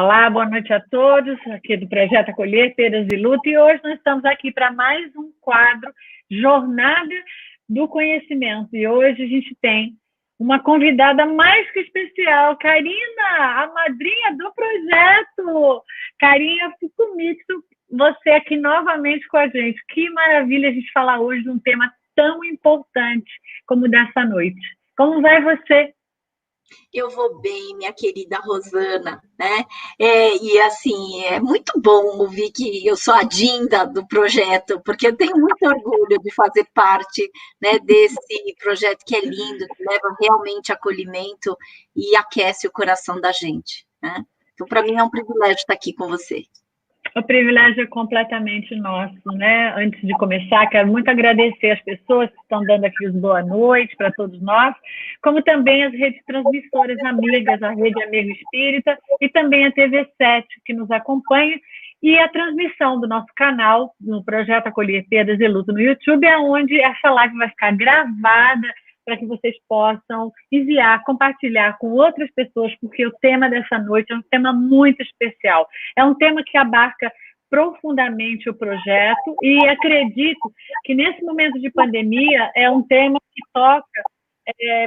Olá, boa noite a todos, aqui do Projeto Acolher, Perdas e Luta, e hoje nós estamos aqui para mais um quadro, Jornada do Conhecimento, e hoje a gente tem uma convidada mais que especial, Karina, a madrinha do projeto, Karina Fukumitsu, você aqui novamente com a gente, que maravilha a gente falar hoje de um tema tão importante como dessa noite. Como vai você? Eu vou bem, minha querida Rosana, né? E assim, é muito bom ouvir que eu sou a Dinda do projeto, porque eu tenho muito orgulho de fazer parte, né, desse projeto que é lindo, que leva realmente acolhimento e aquece o coração da gente, né? Então, para mim é um privilégio estar aqui com você. O privilégio é completamente nosso, né? Antes de começar, quero muito agradecer as pessoas que estão dando aqui os boa noite para todos nós, como também as redes transmissoras amigas, a Rede Amigo Espírita e também a TV7, que nos acompanha, e a transmissão do nosso canal, no Projeto Acolher Perdas e Luto no YouTube, é onde essa live vai ficar gravada para que vocês possam enviar, compartilhar com outras pessoas, porque o tema dessa noite é um tema muito especial. É um tema que abarca profundamente o projeto e acredito que nesse momento de pandemia é um tema que toca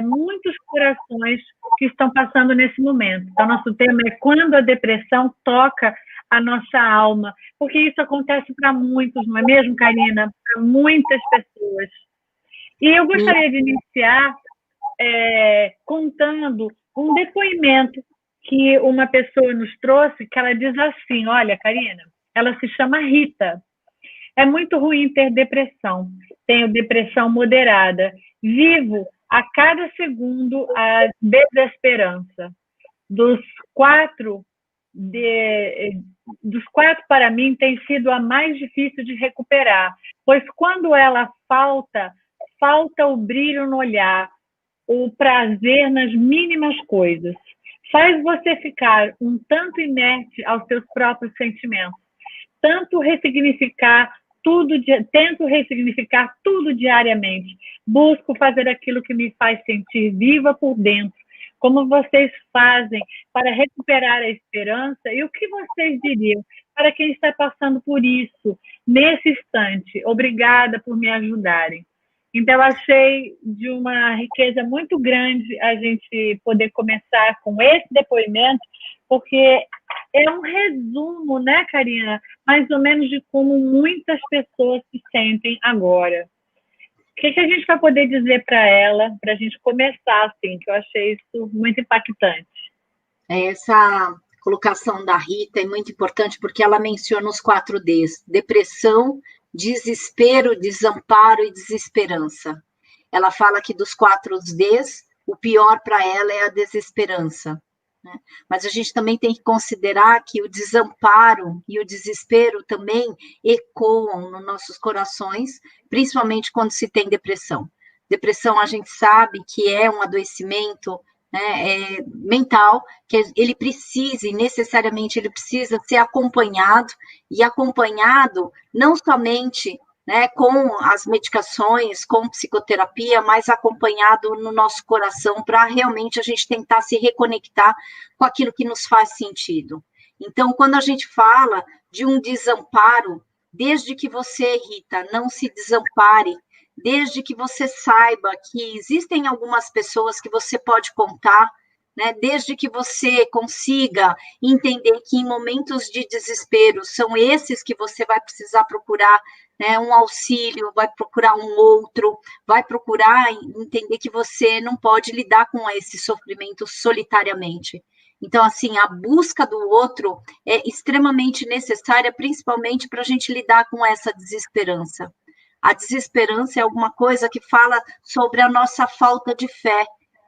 muitos corações que estão passando nesse momento. Então, nosso tema é quando a depressão toca a nossa alma, porque isso acontece para muitos, não é mesmo, Karina? Para muitas pessoas. E eu gostaria de iniciar contando um depoimento que uma pessoa nos trouxe, que ela diz assim, olha, Karina, ela se chama Rita. É muito ruim ter depressão. Tenho depressão moderada. Vivo a cada segundo a desesperança. Dos quatro para mim tem sido a mais difícil de recuperar, pois quando ela falta o brilho no olhar, o prazer nas mínimas coisas. Faz você ficar um tanto inerte aos seus próprios sentimentos. Tento ressignificar tudo diariamente. Busco fazer aquilo que me faz sentir viva por dentro. Como vocês fazem para recuperar a esperança e o que vocês diriam para quem está passando por isso nesse instante? Obrigada por me ajudarem. Então, achei de uma riqueza muito grande a gente poder começar com esse depoimento, porque é um resumo, né, Karina? Mais ou menos de como muitas pessoas se sentem agora. O que a gente vai poder dizer para ela, para a gente começar, assim, que eu achei isso muito impactante. Essa colocação da Rita é muito importante porque ela menciona os 4 Ds: depressão, desespero, desamparo e desesperança. Ela fala que dos 4 Ds, o pior para ela é a desesperança. Né? Mas a gente também tem que considerar que o desamparo e o desespero também ecoam nos nossos corações, principalmente quando se tem depressão. Depressão, a gente sabe que é um adoecimento, né, mental, que ele precisa, e necessariamente ele precisa ser acompanhado, e acompanhado não somente, né, com as medicações, com psicoterapia, mas acompanhado no nosso coração, para realmente a gente tentar se reconectar com aquilo que nos faz sentido. Então, quando a gente fala de um desamparo, desde que você, Rita, não se desampare, desde que você saiba que existem algumas pessoas que você pode contar, né? Desde que você consiga entender que em momentos de desespero são esses que você vai precisar procurar, né, um auxílio, vai procurar um outro, vai procurar entender que você não pode lidar com esse sofrimento solitariamente. Então, assim, a busca do outro é extremamente necessária, principalmente para a gente lidar com essa desesperança. A desesperança é alguma coisa que fala sobre a nossa falta de fé,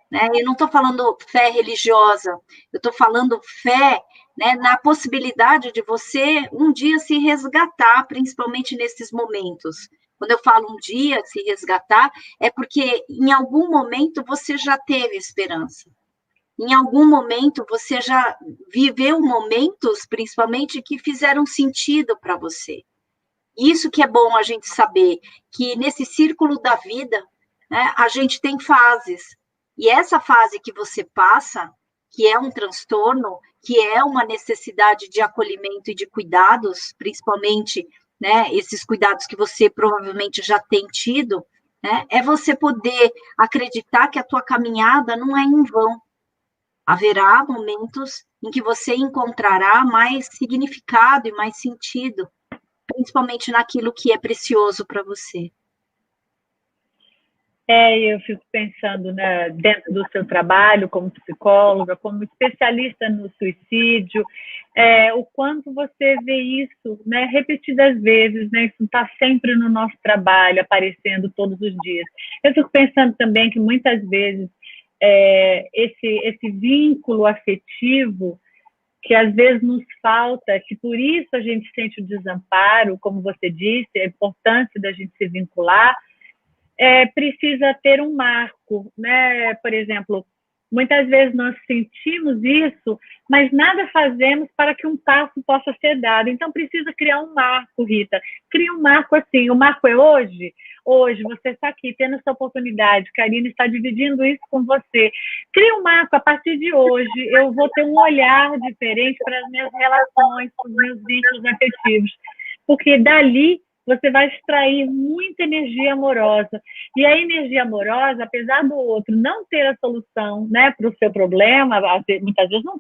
né? Eu não estou falando fé religiosa, eu estou falando fé, né, na possibilidade de você um dia se resgatar, principalmente nesses momentos. Quando eu falo um dia se resgatar, é porque em algum momento você já teve esperança. Em algum momento você já viveu momentos, principalmente, que fizeram sentido para você. Isso que é bom a gente saber, que nesse círculo da vida, né, a gente tem fases. E essa fase que você passa, que é um transtorno, que é uma necessidade de acolhimento e de cuidados, principalmente, né, esses cuidados que você provavelmente já tem tido, né, é você poder acreditar que a tua caminhada não é em vão. Haverá momentos em que você encontrará mais significado e mais sentido, principalmente naquilo que é precioso para você. Eu fico pensando, né, dentro do seu trabalho como psicóloga, como especialista no suicídio, o quanto você vê isso, né, repetidas vezes, né, isso está sempre no nosso trabalho, aparecendo todos os dias. Eu fico pensando também que muitas vezes esse vínculo afetivo que às vezes nos falta, que por isso a gente sente o desamparo, como você disse, a importância da gente se vincular, precisa ter um marco, né? Por exemplo, muitas vezes nós sentimos isso, mas nada fazemos para que um passo possa ser dado. Então, precisa criar um marco, Rita. Cria um marco assim, o marco é hoje? Hoje, você está aqui, tendo essa oportunidade, Karina está dividindo isso com você. Cria um marco, a partir de hoje, eu vou ter um olhar diferente para as minhas relações, para os meus vínculos afetivos. Porque dali você vai extrair muita energia amorosa. E a energia amorosa, apesar do outro não ter a solução, né, para o seu problema, muitas vezes não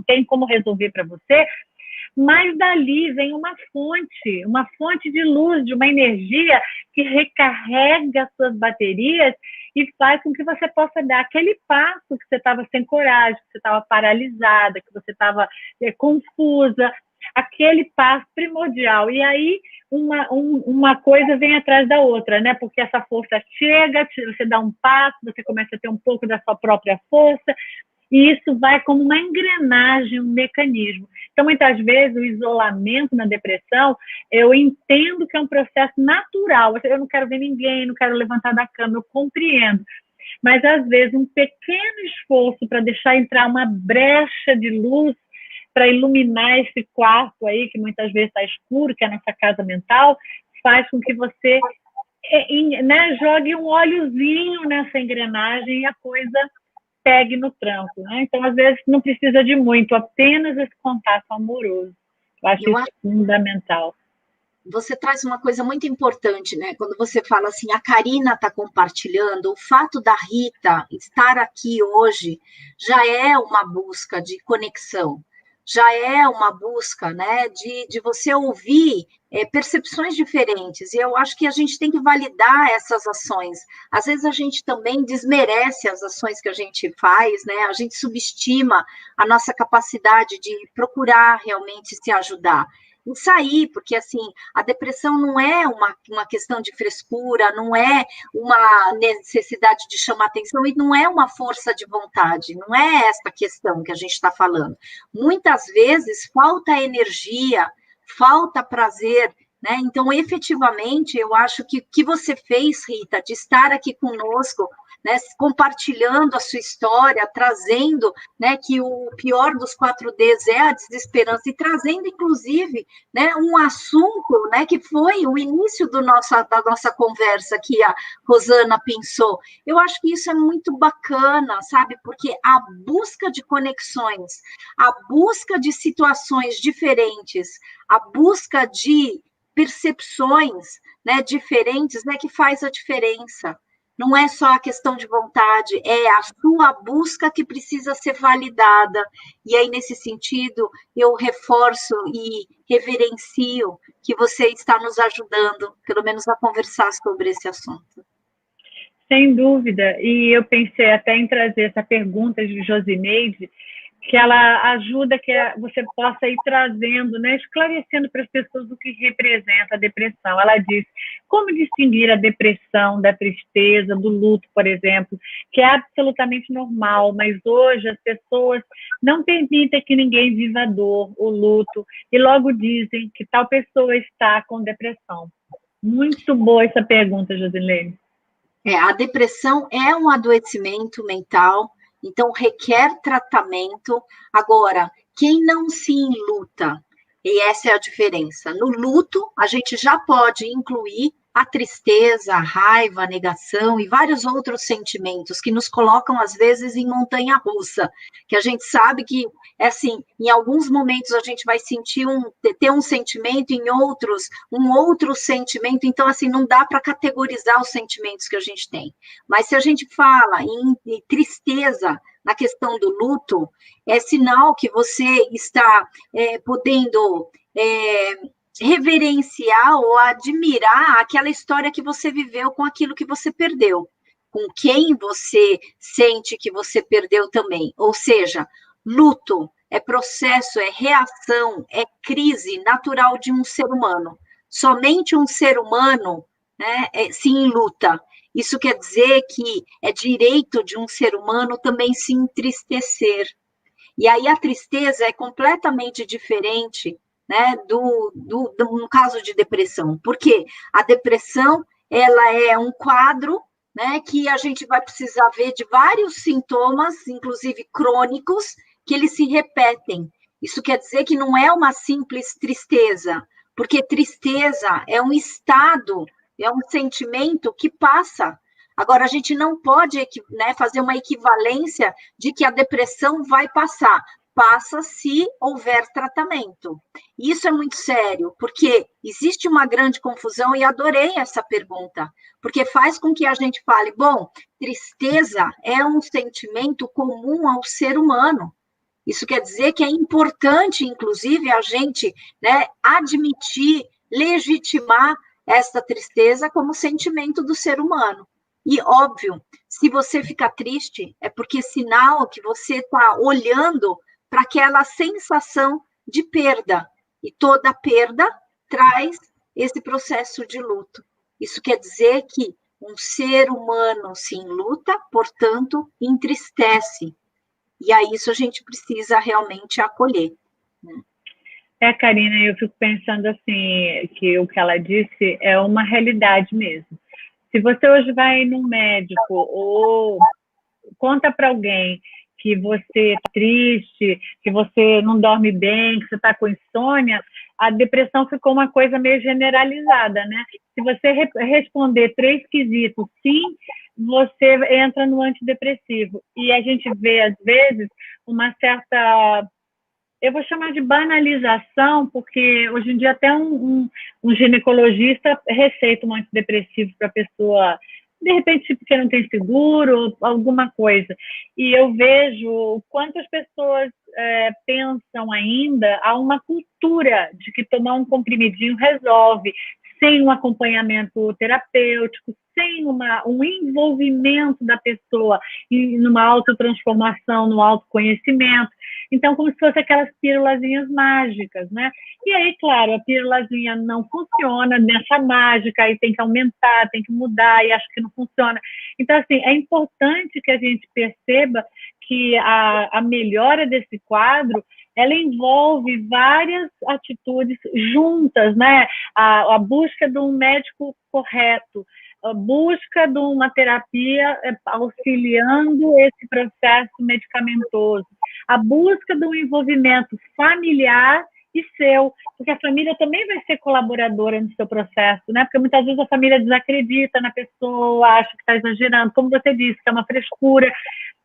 tem como resolver para você, mas dali vem uma fonte de luz, de uma energia que recarrega as suas baterias e faz com que você possa dar aquele passo que você estava sem coragem, que você estava paralisada, que você estava confusa, aquele passo primordial. E aí uma coisa vem atrás da outra, né? Porque essa força chega, você dá um passo, você começa a ter um pouco da sua própria força, e isso vai como uma engrenagem, um mecanismo. Então, muitas vezes, o isolamento na depressão, eu entendo que é um processo natural. Eu não quero ver ninguém, não quero levantar da cama, eu compreendo. Mas, às vezes, um pequeno esforço para deixar entrar uma brecha de luz para iluminar esse quarto aí, que muitas vezes está escuro, que é a nossa casa mental, faz com que você né, jogue um óleozinho nessa engrenagem e a coisa pegue no tranco. Né? Então, às vezes, não precisa de muito, apenas esse contato amoroso. Eu acho isso fundamental. Você traz uma coisa muito importante, né? Quando você fala assim, a Karina está compartilhando, o fato da Rita estar aqui hoje já é uma busca de conexão, já é uma busca, né, de você ouvir percepções diferentes, e eu acho que a gente tem que validar essas ações. Às vezes a gente também desmerece as ações que a gente faz, né, a gente subestima a nossa capacidade de procurar realmente se ajudar. Em sair, porque assim, a depressão não é uma questão de frescura, não é uma necessidade de chamar atenção e não é uma força de vontade, não é essa questão que a gente está falando. Muitas vezes falta energia, falta prazer, né? Então, efetivamente, eu acho que o que você fez, Rita, de estar aqui conosco, né, compartilhando a sua história, trazendo, né, que o pior dos 4Ds é a desesperança, e trazendo, inclusive, né, um assunto, né, que foi o início da nossa conversa que a Rosana pensou. Eu acho que isso é muito bacana, sabe, porque a busca de conexões, a busca de situações diferentes, a busca de percepções, né, diferentes, né, que faz a diferença. Não é só a questão de vontade, é a sua busca que precisa ser validada. E aí, nesse sentido, eu reforço e reverencio que você está nos ajudando, pelo menos, a conversar sobre esse assunto. Sem dúvida. E eu pensei até em trazer essa pergunta de Josineide, que ela ajuda que você possa ir trazendo, né, esclarecendo para as pessoas o que representa a depressão. Ela diz, como distinguir a depressão da tristeza, do luto, por exemplo, que é absolutamente normal, mas hoje as pessoas não permitem que ninguém viva a dor, o luto, e logo dizem que tal pessoa está com depressão. Muito boa essa pergunta, Josilene. A depressão é um adoecimento mental, então requer tratamento. Agora, quem não se enluta, e essa é a diferença, no luto a gente já pode incluir a tristeza, a raiva, a negação e vários outros sentimentos que nos colocam, às vezes, em montanha-russa, que a gente sabe que, assim, em alguns momentos a gente vai sentir ter um sentimento, em outros, um outro sentimento, então, assim, não dá para categorizar os sentimentos que a gente tem. Mas se a gente fala em tristeza, na questão do luto, é sinal que você está podendo reverenciar ou admirar aquela história que você viveu com aquilo que você perdeu, com quem você sente que você perdeu também. Ou seja, luto é processo, é reação, é crise natural de um ser humano. Somente um ser humano, né, se enluta. Isso quer dizer que é direito de um ser humano também se entristecer. E aí a tristeza é completamente diferente, né, no caso de depressão. Porque a depressão, ela é um quadro, né, que a gente vai precisar ver de vários sintomas, inclusive crônicos, que eles se repetem. Isso quer dizer que não é uma simples tristeza, porque tristeza é um estado, é um sentimento que passa. Agora, a gente não pode, né, fazer uma equivalência de que a depressão vai passar. Passa se houver tratamento. Isso é muito sério, porque existe uma grande confusão, e adorei essa pergunta, porque faz com que a gente fale, bom, tristeza é um sentimento comum ao ser humano. Isso quer dizer que é importante, inclusive, a gente, né, admitir, legitimar essa tristeza como sentimento do ser humano. E, óbvio, se você fica triste, é porque é sinal que você está olhando para aquela sensação de perda. E toda perda traz esse processo de luto. Isso quer dizer que um ser humano se enluta, portanto, entristece. E a isso a gente precisa realmente acolher. Karina, eu fico pensando assim, que o que ela disse é uma realidade mesmo. Se você hoje vai num médico ou conta para alguém que você está triste, que você não dorme bem, que você está com insônia, a depressão ficou uma coisa meio generalizada, né? Se você responder 3 quesitos sim, você entra no antidepressivo. E a gente vê, às vezes, uma certa... Eu vou chamar de banalização, porque hoje em dia até um ginecologista receita um antidepressivo para a pessoa, de repente, porque não tem seguro, alguma coisa. E eu vejo o quanto as pessoas pensam ainda, há uma cultura de que tomar um comprimidinho resolve, sem um acompanhamento terapêutico, sem um envolvimento da pessoa numa autotransformação, no autoconhecimento. Então, como se fossem aquelas pílulazinhas mágicas, né? E aí, claro, a pílulazinha não funciona nessa mágica, aí tem que aumentar, tem que mudar, e acho que não funciona. Então, assim, é importante que a gente perceba que a melhora desse quadro, ela envolve várias atitudes juntas, né? A busca de um médico correto, a busca de uma terapia auxiliando esse processo medicamentoso, a busca de um envolvimento familiar e seu, porque a família também vai ser colaboradora no seu processo, né? Porque muitas vezes a família desacredita na pessoa, acha que está exagerando, como você disse, que é uma frescura.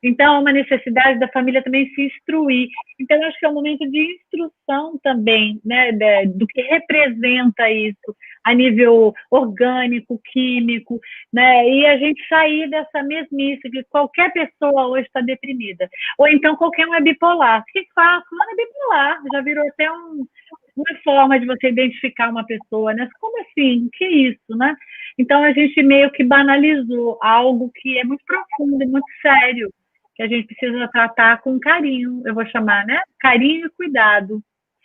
Então, é uma necessidade da família também se instruir. Então, eu acho que é um momento de instrução também, né, do que representa isso a nível orgânico, químico, né, e a gente sair dessa mesmice que qualquer pessoa hoje está deprimida. Ou então qualquer um é bipolar. O que faz? Fulano é bipolar. Já virou até uma forma de você identificar uma pessoa, né? Como assim? O que é isso, né? Então, a gente meio que banalizou algo que é muito profundo e muito sério, que a gente precisa tratar com carinho, eu vou chamar, né? Carinho e cuidado,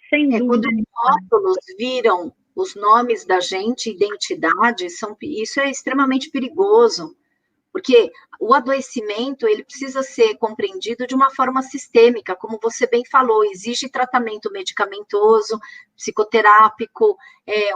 sem dúvida. Quando os rótulos viram os nomes da gente, identidade, isso é extremamente perigoso, porque o adoecimento, ele precisa ser compreendido de uma forma sistêmica, como você bem falou, existe tratamento medicamentoso, psicoterápico,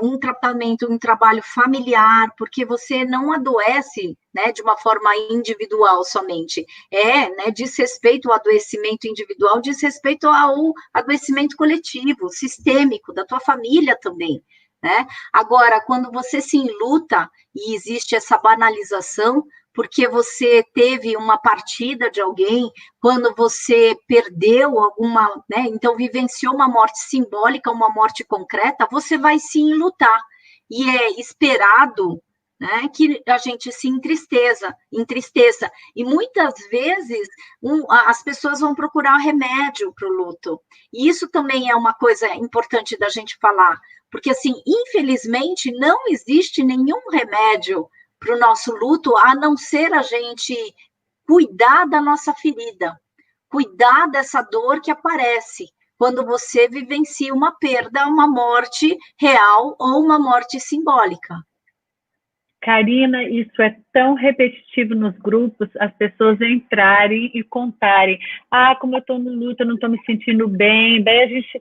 um tratamento, um trabalho familiar, porque você não adoece, né, de uma forma individual somente, né, diz respeito ao adoecimento individual, diz respeito ao adoecimento coletivo, sistêmico, da tua família também. né? Agora, quando você se enluta e existe essa banalização, porque você teve uma partida de alguém, quando você perdeu alguma, né? Então vivenciou uma morte simbólica, uma morte concreta, você vai se enlutar. E é esperado, né, que a gente se entristeça. E muitas vezes as pessoas vão procurar remédio para o luto. E isso também é uma coisa importante da gente falar, porque, assim, infelizmente, não existe nenhum remédio para o nosso luto, a não ser a gente cuidar da nossa ferida, cuidar dessa dor que aparece quando você vivencia uma perda, uma morte real ou uma morte simbólica. Karina, isso é tão repetitivo nos grupos, as pessoas entrarem e contarem, como eu estou no luto, eu não estou me sentindo bem, daí a gente,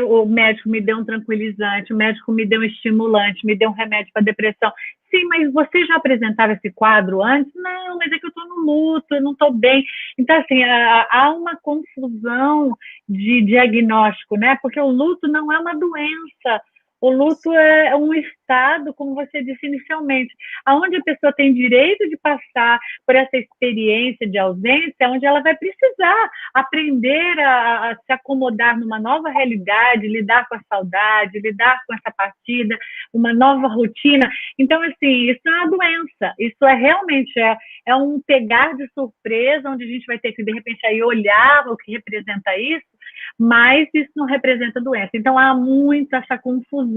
o médico me deu um tranquilizante, o médico me deu um estimulante, me deu um remédio para depressão. Sim, mas você já apresentava esse quadro antes? Não, mas é que eu estou no luto, eu não estou bem. Então, assim, há uma confusão de diagnóstico, né? Porque o luto não é uma doença. O luto é um estado, como você disse inicialmente, onde a pessoa tem direito de passar por essa experiência de ausência, onde ela vai precisar aprender a se acomodar numa nova realidade, lidar com a saudade, lidar com essa partida, uma nova rotina. Então, assim, isso é uma doença, isso é realmente um pegar de surpresa, onde a gente vai ter que, de repente, aí olhar o que representa isso, mas isso não representa doença. Então, há muito essa confusão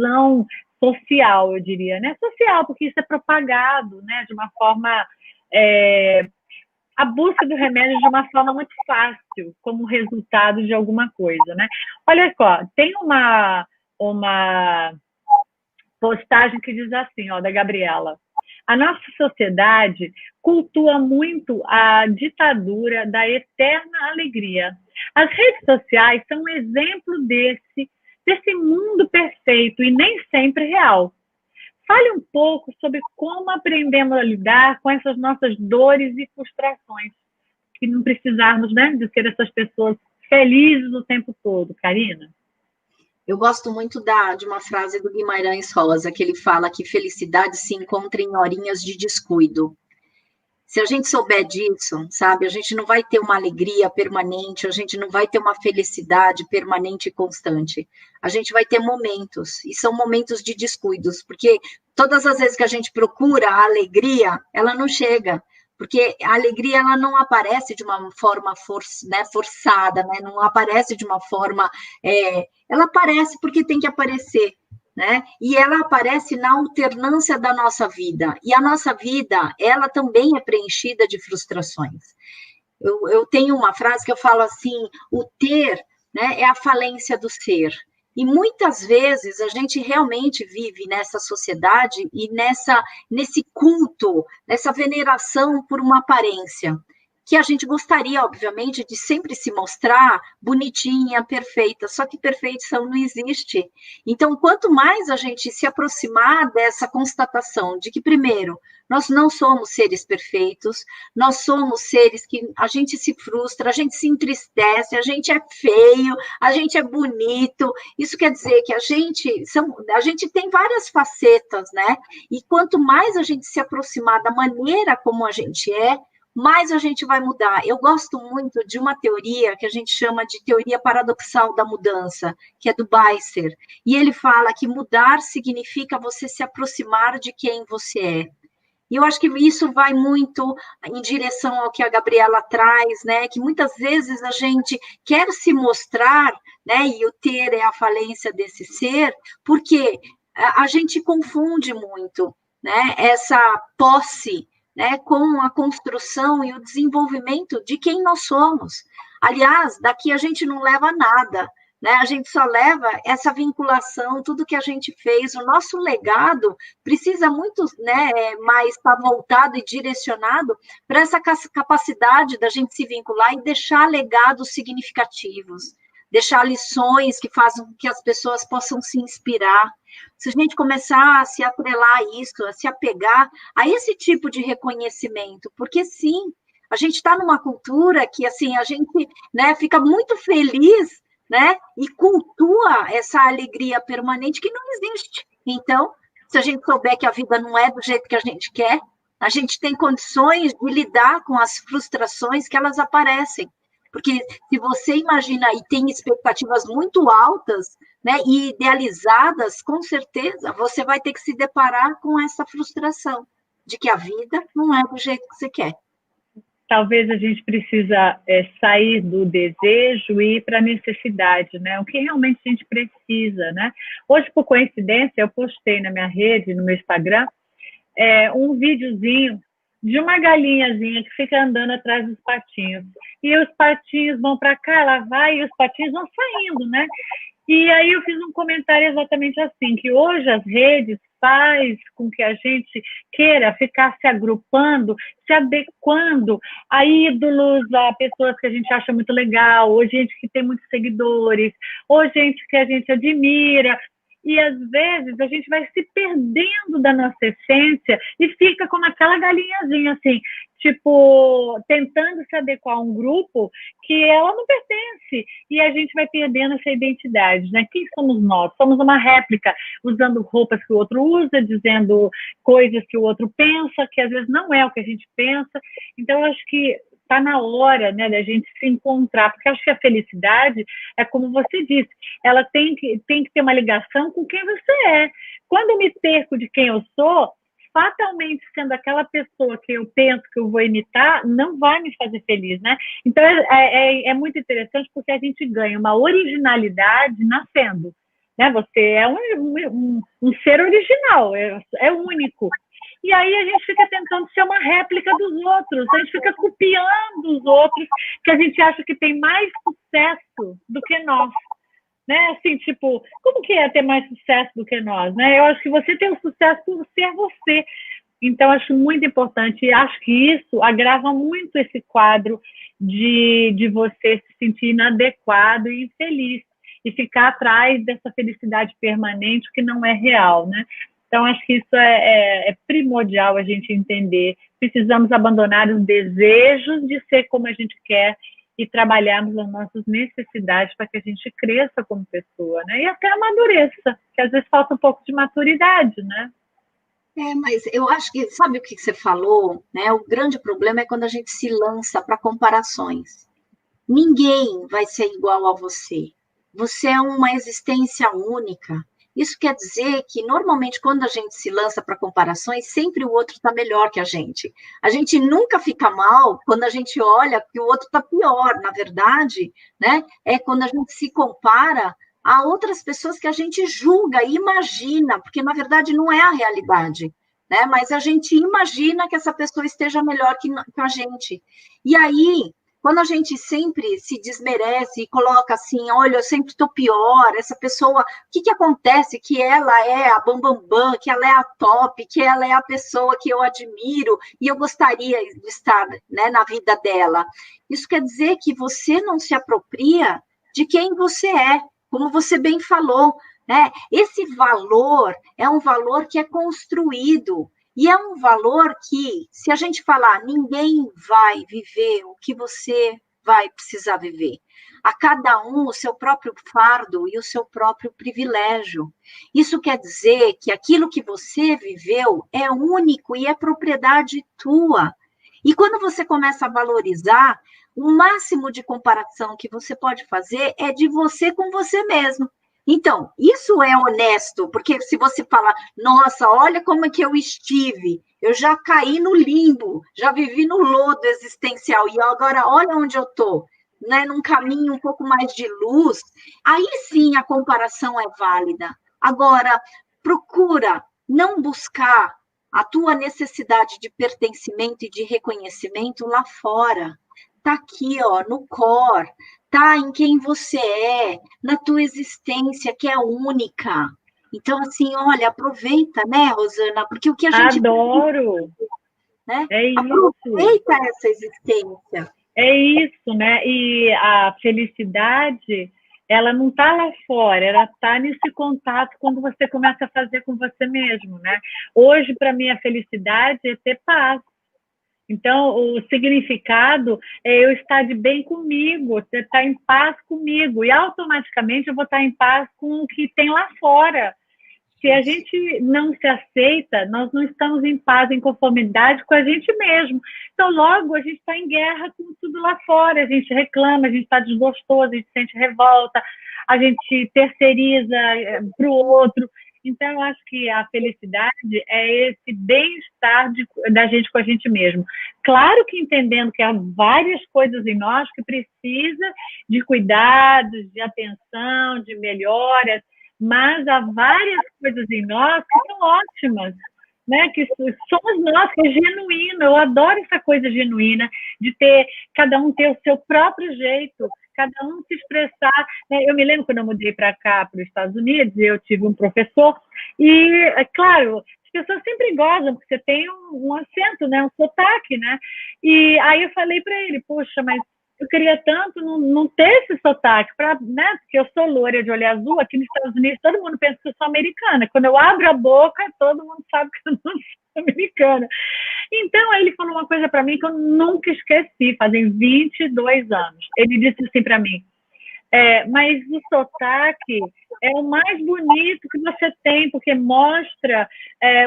social, eu diria, né? Social, porque isso é propagado, né? De uma forma... a busca do remédio de uma forma muito fácil, como resultado de alguma coisa, né? Olha só, tem uma postagem que diz assim, da Gabriela: a nossa sociedade cultua muito a ditadura da eterna alegria. As redes sociais são um exemplo desse mundo perfeito e nem sempre real. Fale um pouco sobre como aprendemos a lidar com essas nossas dores e frustrações, que não precisarmos, né, de ser essas pessoas felizes o tempo todo. Karina? Eu gosto muito de uma frase do Guimarães Rosa, que ele fala que felicidade se encontra em horinhas de descuido. Se a gente souber disso, sabe, a gente não vai ter uma alegria permanente, a gente não vai ter uma felicidade permanente e constante. A gente vai ter momentos, e são momentos de descuidos, porque todas as vezes que a gente procura a alegria, ela não chega, porque a alegria ela não aparece de uma forma forçada, né? Não aparece de uma forma... ela aparece porque tem que aparecer. Né? E ela aparece na alternância da nossa vida. E a nossa vida, ela também é preenchida de frustrações. Eu tenho uma frase que eu falo assim, o ter, né, é a falência do ser. E muitas vezes a gente realmente vive nessa sociedade e nesse culto, nessa veneração por uma aparência, que a gente gostaria, obviamente, de sempre se mostrar bonitinha, perfeita, só que perfeição não existe. Então, quanto mais a gente se aproximar dessa constatação de que, primeiro, nós não somos seres perfeitos, nós somos seres que a gente se frustra, a gente se entristece, a gente é feio, a gente é bonito, isso quer dizer que a gente tem várias facetas, né? E quanto mais a gente se aproximar da maneira como a gente mais a gente vai mudar. Eu gosto muito de uma teoria que a gente chama de teoria paradoxal da mudança, que é do Beiser, e ele fala que mudar significa você se aproximar de quem você é. E eu acho que isso vai muito em direção ao que a Gabriela traz, né? Que muitas vezes a gente quer se mostrar, né? E o ter é a falência desse ser, porque a gente confunde muito, né? Essa posse, né, com a construção e o desenvolvimento de quem nós somos. Aliás, daqui a gente não leva nada, né? A gente só leva essa vinculação, tudo que a gente fez, o nosso legado precisa muito, né, mais estar voltado e direcionado para essa capacidade da gente se vincular e deixar legados significativos, deixar lições que fazem com que as pessoas possam se inspirar. Se a gente começar a se atrelar a isso, a se apegar a esse tipo de reconhecimento, porque sim, a gente está numa cultura que assim, a gente, né, fica muito feliz, né, e cultua essa alegria permanente que não existe. Então, se a gente souber que a vida não é do jeito que a gente quer, a gente tem condições de lidar com as frustrações que elas aparecem. Porque se você imagina e tem expectativas muito altas, né, e idealizadas, com certeza você vai ter que se deparar com essa frustração de que a vida não é do jeito que você quer. Talvez a gente precisa sair do desejo e ir para a necessidade, né? O que realmente a gente precisa, né? Hoje, por coincidência, eu postei na minha rede, no meu Instagram, um videozinho de uma galinhazinha que fica andando atrás dos patinhos. E os patinhos vão para cá, ela vai, e os patinhos vão saindo, né? E aí eu fiz um comentário exatamente assim, que hoje as redes faz com que a gente queira ficar se agrupando, se adequando a ídolos, a pessoas que a gente acha muito legal, ou gente que tem muitos seguidores, ou gente que a gente admira. E, às vezes, a gente vai se perdendo da nossa essência e fica como aquela galinhazinha, assim, tipo, tentando se adequar a um grupo que ela não pertence. E a gente vai perdendo essa identidade, né? Quem somos nós? Somos uma réplica, usando roupas que o outro usa, dizendo coisas que o outro pensa, que às vezes não é o que a gente pensa. Então, eu acho que está na hora, né, da gente se encontrar, porque acho que a felicidade é como você disse, ela tem que ter uma ligação com quem você é. Quando eu me perco de quem eu sou, fatalmente sendo aquela pessoa que eu penso que eu vou imitar, não vai me fazer feliz, né? Então é muito interessante porque a gente ganha uma originalidade nascendo, né? Você é um ser original, é único. E aí a gente fica tentando ser uma réplica dos outros, a gente fica copiando os outros, que a gente acha que tem mais sucesso do que nós. Né? Assim, tipo, como que é ter mais sucesso do que nós? Né? Eu acho que você tem o sucesso por ser você. Então, acho muito importante, e acho que isso agrava muito esse quadro de você se sentir inadequado e infeliz, e ficar atrás dessa felicidade permanente que não é real, né? Então, acho que isso é primordial a gente entender. Precisamos abandonar os desejos de ser como a gente quer e trabalharmos as nossas necessidades para que a gente cresça como pessoa, né? E até amadureça, que às vezes falta um pouco de maturidade, né? Mas eu acho que, sabe o que você falou, né? O grande problema é quando a gente se lança para comparações. Ninguém vai ser igual a você. Você é uma existência única. Isso quer dizer que, normalmente, quando a gente se lança para comparações, sempre o outro está melhor que a gente. A gente nunca fica mal quando a gente olha que o outro está pior. Na verdade, né? É quando a gente se compara a outras pessoas que a gente julga e imagina, porque, na verdade, não é a realidade. Né? Mas a gente imagina que essa pessoa esteja melhor que a gente. E aí, quando a gente sempre se desmerece e coloca assim, olha, eu sempre estou pior, essa pessoa, o que acontece? Que ela é a bambambam, que ela é a top, que ela é a pessoa que eu admiro e eu gostaria de estar, né, na vida dela. Isso quer dizer que você não se apropria de quem você é, como você bem falou, né? Esse valor é um valor que é construído. E é um valor que, se a gente falar, ninguém vai viver o que você vai precisar viver. A cada um o seu próprio fardo e o seu próprio privilégio. Isso quer dizer que aquilo que você viveu é único e é propriedade tua. E quando você começa a valorizar, o máximo de comparação que você pode fazer é de você com você mesmo. Então, isso é honesto, porque se você falar, nossa, olha como é que eu estive, eu já caí no limbo, já vivi no lodo existencial, e agora olha onde eu estou, né, num caminho um pouco mais de luz, aí sim a comparação é válida. Agora, procura não buscar a tua necessidade de pertencimento e de reconhecimento lá fora. Está aqui, ó, no core, tá em quem você é, na tua existência, que é única. Então, assim, olha, aproveita, né, Rosana? Porque o que a gente... Adoro! Né? É isso. Aproveita essa existência. É isso, né? E a felicidade, ela não está lá fora, ela está nesse contato quando você começa a fazer com você mesmo, né? Hoje, para mim, a felicidade é ter paz. Então, o significado é eu estar de bem comigo, estar em paz comigo, e automaticamente eu vou estar em paz com o que tem lá fora, Se a gente não se aceita, nós não estamos em paz, em conformidade com a gente mesmo. Então, logo, a gente está em guerra com tudo lá fora. A gente reclama, a gente está desgostoso, a gente sente revolta, a gente terceiriza para o outro. Então, eu acho que a felicidade é esse bem-estar da gente com a gente mesmo. Claro que entendendo que há várias coisas em nós que precisa de cuidados, de atenção, de melhoras, mas há várias coisas em nós que são ótimas, né? Que somos nós, que é genuíno. Eu adoro essa coisa genuína de ter, cada um ter o seu próprio jeito, cada um se expressar, né? Eu me lembro quando eu mudei para cá, para os Estados Unidos, eu tive um professor e, é claro, as pessoas sempre gozam, porque você tem um acento, né? Um sotaque, né? E aí eu falei para ele, poxa, mas eu queria tanto não ter esse sotaque, né? Porque eu sou loira de olho azul, aqui nos Estados Unidos todo mundo pensa que eu sou americana. Quando eu abro a boca, todo mundo sabe que eu não sou americana. Então, aí ele falou uma coisa para mim que eu nunca esqueci, fazem 22 anos. Ele disse assim para mim, mas o sotaque é o mais bonito que você tem, porque mostra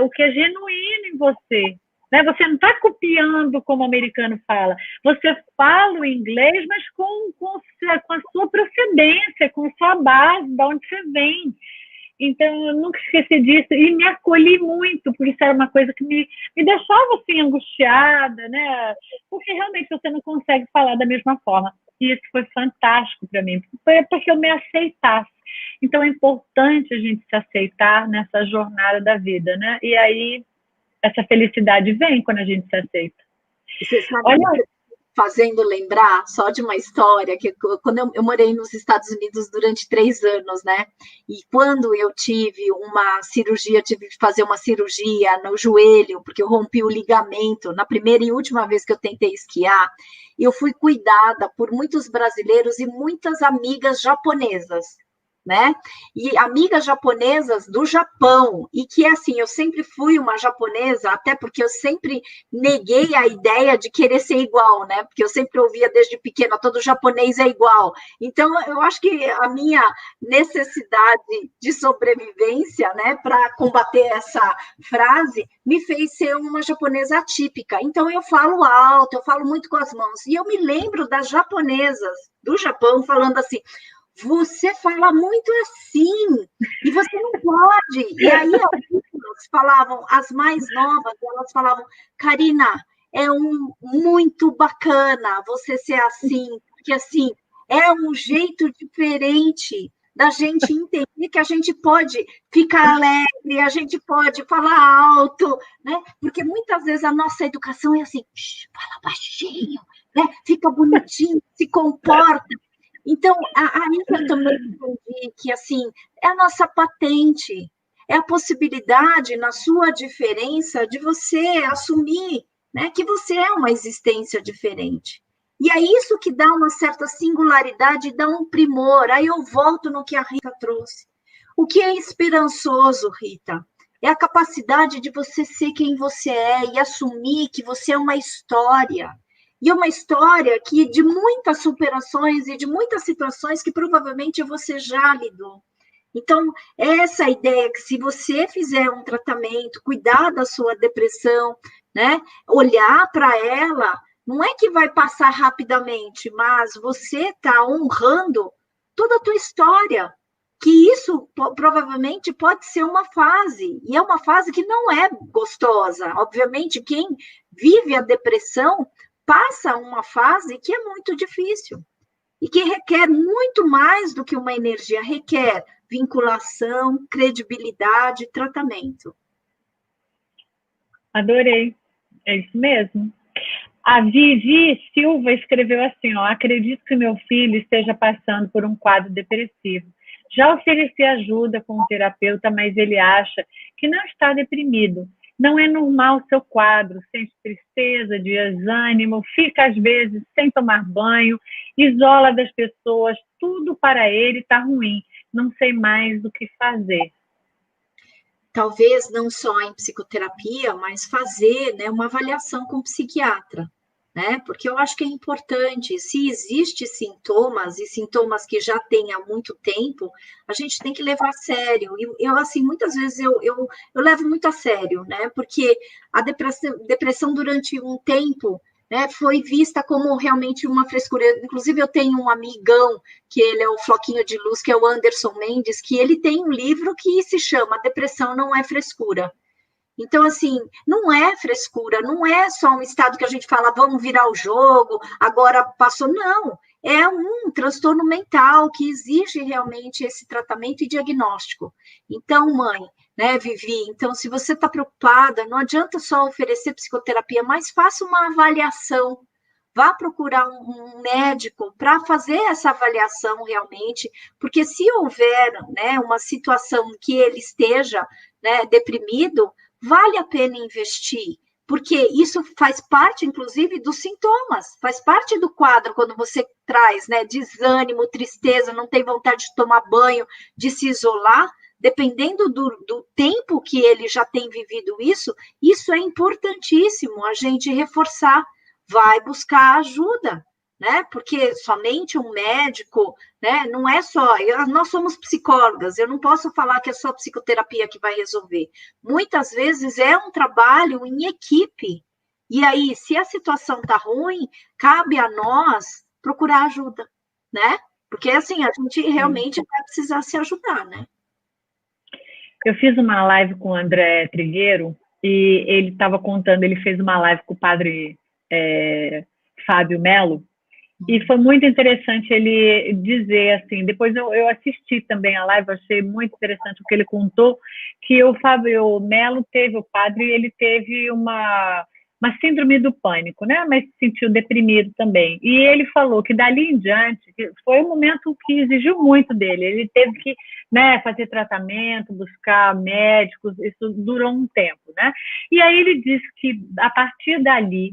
o que é genuíno em você. Né? Você não está copiando como o americano fala. Você fala o inglês, mas com a sua procedência, com a sua base, de onde você vem. Então, eu nunca esqueci disso e me acolhi muito, porque isso era uma coisa que me deixava assim, angustiada, né? Porque realmente você não consegue falar da mesma forma. E isso foi fantástico para mim, foi porque eu me aceitasse. Então, é importante a gente se aceitar nessa jornada da vida, né? E aí, essa felicidade vem quando a gente se aceita. Você sabe, fazendo lembrar só de uma história, que quando eu morei nos Estados Unidos durante 3 anos, né? E quando eu tive uma cirurgia, tive que fazer uma cirurgia no joelho, porque eu rompi o ligamento, na primeira e última vez que eu tentei esquiar, eu fui cuidada por muitos brasileiros e muitas amigas japonesas, né? E amigas japonesas do Japão, e que assim, eu sempre fui uma japonesa, até porque eu sempre neguei a ideia de querer ser igual, né? Porque eu sempre ouvia desde pequena, todo japonês é igual. Então, eu acho que a minha necessidade de sobrevivência, né, para combater essa frase, me fez ser uma japonesa atípica. Então, eu falo alto, eu falo muito com as mãos. E eu me lembro das japonesas do Japão falando assim, você fala muito assim, e você não pode. E aí, algumas falavam, as mais novas, elas falavam, Karina, muito bacana você ser assim, porque assim, é um jeito diferente da gente entender que a gente pode ficar alegre, a gente pode falar alto, né? Porque muitas vezes a nossa educação é assim, fala baixinho, né? Fica bonitinho, se comporta. Então, aí eu também entendi que, assim, é a nossa patente, é a possibilidade, na sua diferença, de você assumir, né, que você é uma existência diferente. E é isso que dá uma certa singularidade, dá um primor. Aí eu volto no que a Rita trouxe. O que é esperançoso, Rita? É a capacidade de você ser quem você é e assumir que você é uma história. E é uma história que de muitas superações e de muitas situações que provavelmente você já lidou. Então, essa ideia que se você fizer um tratamento, cuidar da sua depressão, né, olhar para ela, não é que vai passar rapidamente, mas você está honrando toda a tua história, que isso provavelmente pode ser uma fase, e é uma fase que não é gostosa. Obviamente, quem vive a depressão passa uma fase que é muito difícil e que requer muito mais do que uma energia, requer vinculação, credibilidade, tratamento. Adorei, é isso mesmo. A Vivi Silva escreveu assim, ó, acredito que meu filho esteja passando por um quadro depressivo. Já ofereci ajuda com um terapeuta, mas ele acha que não está deprimido. Não é normal o seu quadro, sente tristeza, desânimo, fica às vezes sem tomar banho, isola das pessoas, tudo para ele está ruim, não sei mais o que fazer. Talvez não só em psicoterapia, mas fazer, né, uma avaliação com o psiquiatra, né? Porque eu acho que é importante, se existe sintomas, e sintomas que já tem há muito tempo, a gente tem que levar a sério. E eu assim, muitas vezes eu levo muito a sério, né? Porque a depressão durante um tempo, né, foi vista como realmente uma frescura. Inclusive, eu tenho um amigão, que ele é o Floquinho de Luz, que é o Anderson Mendes, que ele tem um livro que se chama Depressão Não é Frescura. Então, assim, não é frescura, não é só um estado que a gente fala, vamos virar o jogo, agora passou. Não, é um transtorno mental que exige realmente esse tratamento e diagnóstico. Então, mãe, né, Vivi, então, se você está preocupada, não adianta só oferecer psicoterapia, mas faça uma avaliação. Vá procurar um médico para fazer essa avaliação realmente, porque se houver, né, uma situação que ele esteja, né, deprimido, vale a pena investir, porque isso faz parte, inclusive, dos sintomas, faz parte do quadro quando você traz, né, desânimo, tristeza, não tem vontade de tomar banho, de se isolar, dependendo do tempo que ele já tem vivido isso é importantíssimo a gente reforçar, vai buscar ajuda, né? Porque somente um médico, né? Não é só. Nós somos psicólogas, eu não posso falar que é só psicoterapia que vai resolver. Muitas vezes é um trabalho em equipe. E aí, se a situação está ruim, cabe a nós procurar ajuda, né? Porque assim, a gente realmente vai precisar se ajudar, né? Eu fiz uma live com o André Trigueiro e ele estava contando, ele fez uma live com o padre Fábio Melo, e foi muito interessante ele dizer assim, depois eu assisti também a live, achei muito interessante o que ele contou, que o Fábio Melo teve, o padre, ele teve uma síndrome do pânico, né? Mas se sentiu deprimido também. E ele falou que dali em diante, foi um momento que exigiu muito dele, ele teve que, né, fazer tratamento, buscar médicos, isso durou um tempo, né? E aí ele disse que a partir dali,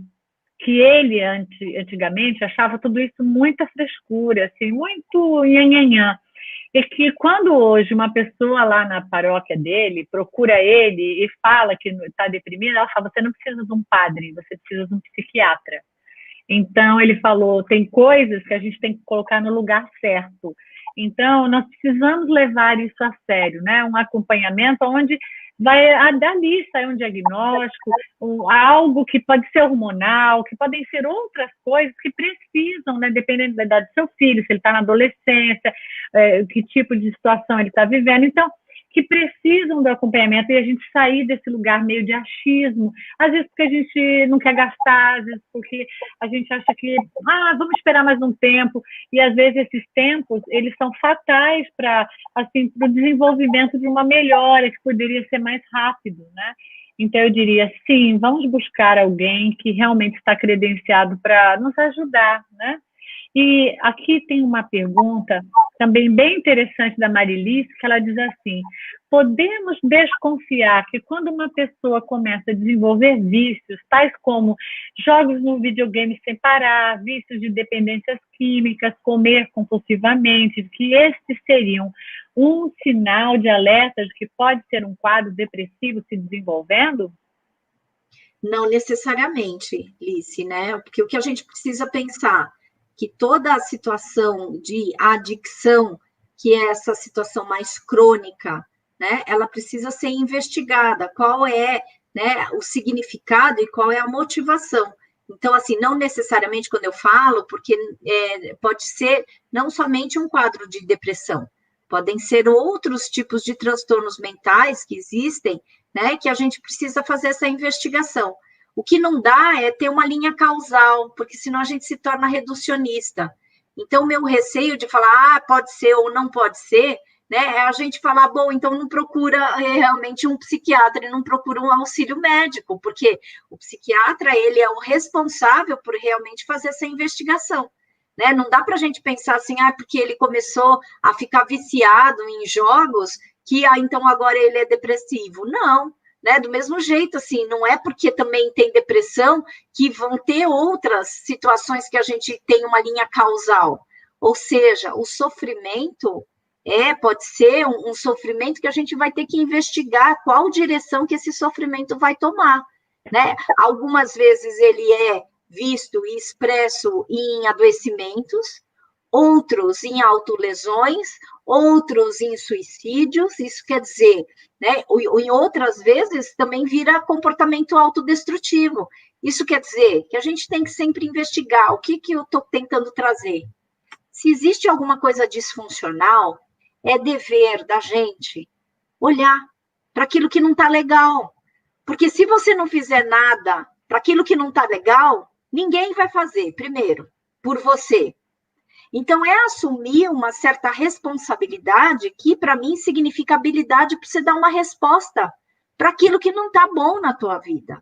que ele antigamente achava tudo isso muita frescura, assim, muito nhanhanhã. E que quando hoje uma pessoa lá na paróquia dele procura ele e fala que está deprimida, ela fala, você não precisa de um padre, você precisa de um psiquiatra. Então, ele falou, tem coisas que a gente tem que colocar no lugar certo. Então, nós precisamos levar isso a sério, né? Um acompanhamento onde vai dali sair um diagnóstico, algo que pode ser hormonal, que podem ser outras coisas que precisam, né, dependendo da idade do seu filho, se ele está na adolescência, que tipo de situação ele está vivendo. Então, que precisam do acompanhamento e a gente sair desse lugar meio de achismo, às vezes porque a gente não quer gastar, às vezes porque a gente acha que, vamos esperar mais um tempo, e às vezes esses tempos, eles são fatais para assim, o desenvolvimento de uma melhora que poderia ser mais rápido, né? Então, eu diria, sim, vamos buscar alguém que realmente está credenciado para nos ajudar, né? E aqui tem uma pergunta também bem interessante da Marilice, que ela diz assim, podemos desconfiar que quando uma pessoa começa a desenvolver vícios, tais como jogos no videogame sem parar, vícios de dependências químicas, comer compulsivamente, que estes seriam um sinal de alerta de que pode ser um quadro depressivo se desenvolvendo? Não necessariamente, Lice, né? Porque o que a gente precisa pensar que toda a situação de adicção, que é essa situação mais crônica, né, ela precisa ser investigada, qual é, né, o significado e qual é a motivação. Então, assim, não necessariamente quando eu falo, porque pode ser não somente um quadro de depressão, podem ser outros tipos de transtornos mentais que existem, né, que a gente precisa fazer essa investigação. O que não dá é ter uma linha causal, porque senão a gente se torna reducionista. Então, meu receio de falar, pode ser ou não pode ser, né, é a gente falar, bom, então não procura realmente um psiquiatra e não procura um auxílio médico, porque o psiquiatra, ele é o responsável por realmente fazer essa investigação. Né? Não dá para a gente pensar assim, porque ele começou a ficar viciado em jogos, que então agora ele é depressivo. Não. Né? Do mesmo jeito, assim, não é porque também tem depressão que vão ter outras situações que a gente tem uma linha causal. Ou seja, o sofrimento pode ser um sofrimento que a gente vai ter que investigar qual direção que esse sofrimento vai tomar. Né? Algumas vezes ele é visto e expresso em adoecimentos, outros em autolesões, outros em suicídios. Isso quer dizer, né, em outras vezes também vira comportamento autodestrutivo. Isso quer dizer que a gente tem que sempre investigar o que eu estou tentando trazer. Se existe alguma coisa disfuncional, é dever da gente olhar para aquilo que não está legal. Porque se você não fizer nada para aquilo que não está legal, ninguém vai fazer, primeiro, por você. Então, é assumir uma certa responsabilidade que, para mim, significa habilidade para você dar uma resposta para aquilo que não está bom na tua vida.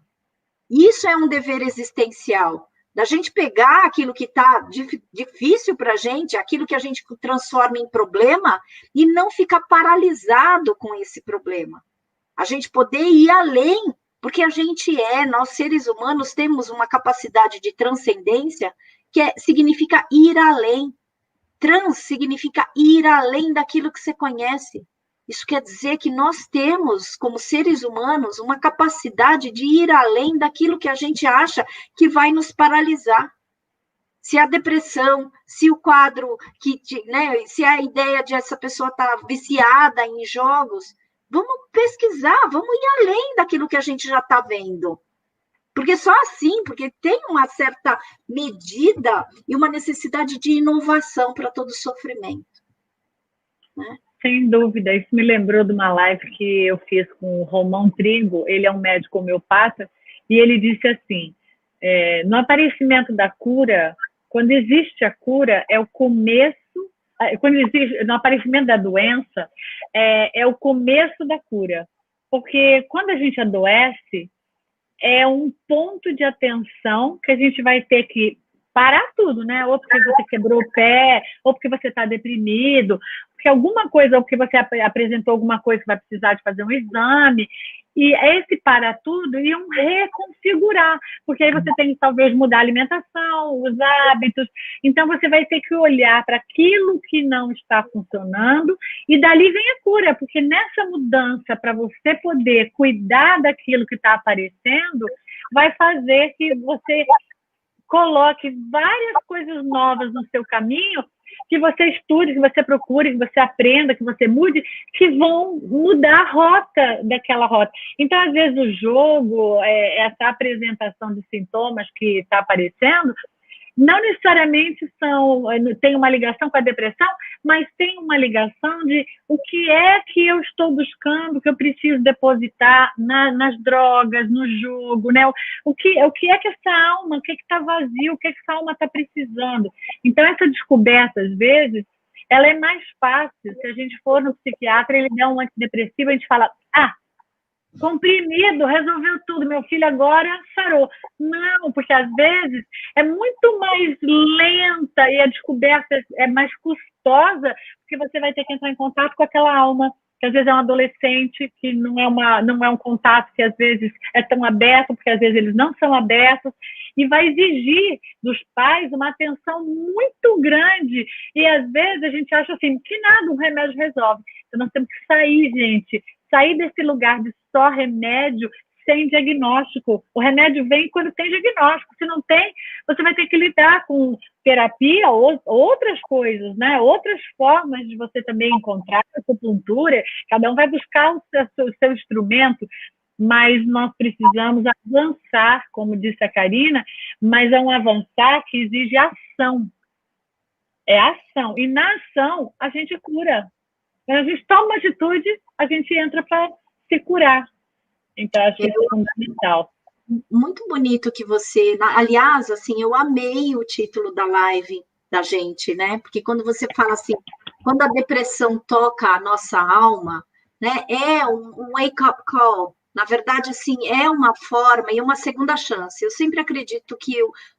Isso é um dever existencial, da gente pegar aquilo que está difícil para a gente, aquilo que a gente transforma em problema, e não ficar paralisado com esse problema. A gente poder ir além, porque nós seres humanos temos uma capacidade de transcendência que significa ir além. Trans significa ir além daquilo que você conhece. Isso quer dizer que nós temos, como seres humanos, uma capacidade de ir além daquilo que a gente acha que vai nos paralisar. Se a depressão, se o quadro, se a ideia de essa pessoa estar viciada em jogos, vamos pesquisar, vamos ir além daquilo que a gente já está vendo. Porque só assim, porque tem uma certa medida e uma necessidade de inovação para todo sofrimento. Né? Sem dúvida, isso me lembrou de uma live que eu fiz com o Romão Trigo, ele é um médico homeopata, e ele disse assim, no aparecimento da cura, quando existe a cura, é o começo, no aparecimento da doença, é o começo da cura. Porque quando a gente adoece, é um ponto de atenção que a gente vai ter que parar tudo, né? Ou porque você quebrou o pé, ou porque você está deprimido, porque alguma coisa, ou porque você apresentou alguma coisa que vai precisar de fazer um exame, e esse parar tudo e um reconfigurar, porque aí você tem que talvez mudar a alimentação, os hábitos, então você vai ter que olhar para aquilo que não está funcionando, e dali vem a cura, porque nessa mudança, para você poder cuidar daquilo que está aparecendo, vai fazer que você coloque várias coisas novas no seu caminho, que você estude, que você procure, que você aprenda, que você mude, que vão mudar a rota daquela rota. Então, às vezes, o jogo, essa apresentação de sintomas que está aparecendo, não necessariamente tem uma ligação com a depressão, mas tem uma ligação de o que é que eu estou buscando, que eu preciso depositar nas drogas, no jogo, né? O que é que essa alma, o que está vazio, o que essa alma está precisando. Então, essa descoberta, às vezes, ela é mais fácil. Se a gente for no psiquiatra, ele dá um antidepressivo, a gente fala, comprimido, resolveu tudo, meu filho agora sarou. Não, porque às vezes é muito mais lenta e a descoberta é mais custosa, porque você vai ter que entrar em contato com aquela alma, que às vezes é um adolescente, que não é um contato que às vezes é tão aberto, porque às vezes eles não são abertos, e vai exigir dos pais uma atenção muito grande, e às vezes a gente acha assim, que nada, um remédio resolve. Então nós temos que sair, gente, sair desse lugar de só remédio sem diagnóstico. O remédio vem quando tem diagnóstico. Se não tem, você vai ter que lidar com terapia ou outras coisas, né? Outras formas de você também encontrar a acupuntura. Cada um vai buscar o seu instrumento, mas nós precisamos avançar, como disse a Karina, mas é um avançar que exige ação. É ação. E na ação, a gente cura. Quando a gente toma uma atitude, a gente entra para se curar. Então, acho que isso é fundamental. Muito bonito que você... Aliás, assim, eu amei o título da live da gente, né? Porque quando você fala assim, quando a depressão toca a nossa alma, né? É um wake-up call. Na verdade, assim, é uma forma e uma segunda chance. Eu sempre acredito que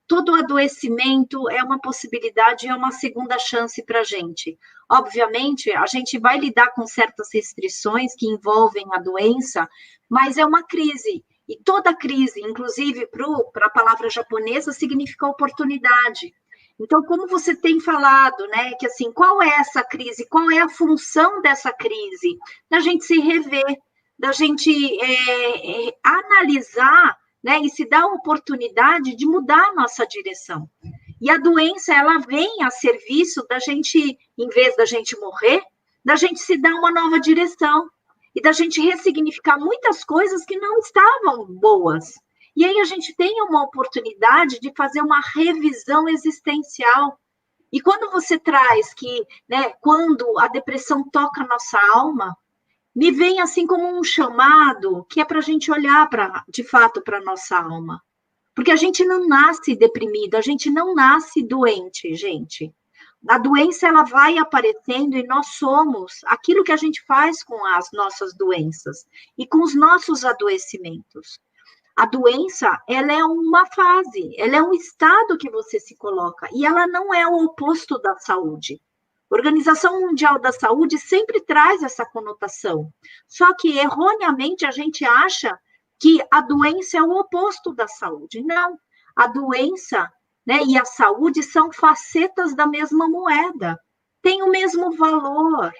todo adoecimento é uma possibilidade, é uma segunda chance para a gente. Obviamente, a gente vai lidar com certas restrições que envolvem a doença, mas é uma crise. E toda crise, inclusive para a palavra japonesa, significa oportunidade. Então, como você tem falado, né, que assim, qual é essa crise? Qual é a função dessa crise? Da gente se rever, da gente analisar né? E se dá a oportunidade de mudar a nossa direção. E a doença, ela vem a serviço da gente, em vez da gente morrer, da gente se dar uma nova direção e da gente ressignificar muitas coisas que não estavam boas. E aí a gente tem uma oportunidade de fazer uma revisão existencial. E quando você traz que, né, quando a depressão toca a nossa alma, me vem assim como um chamado que é para a gente olhar de fato para a nossa alma. Porque a gente não nasce deprimido, a gente não nasce doente, gente. A doença, ela vai aparecendo e nós somos aquilo que a gente faz com as nossas doenças e com os nossos adoecimentos. A doença, ela é uma fase, ela é um estado que você se coloca e ela não é o oposto da saúde. A Organização Mundial da Saúde sempre traz essa conotação, só que erroneamente a gente acha que a doença é o oposto da saúde. Não, a doença, né, e a saúde são facetas da mesma moeda, têm o mesmo valor.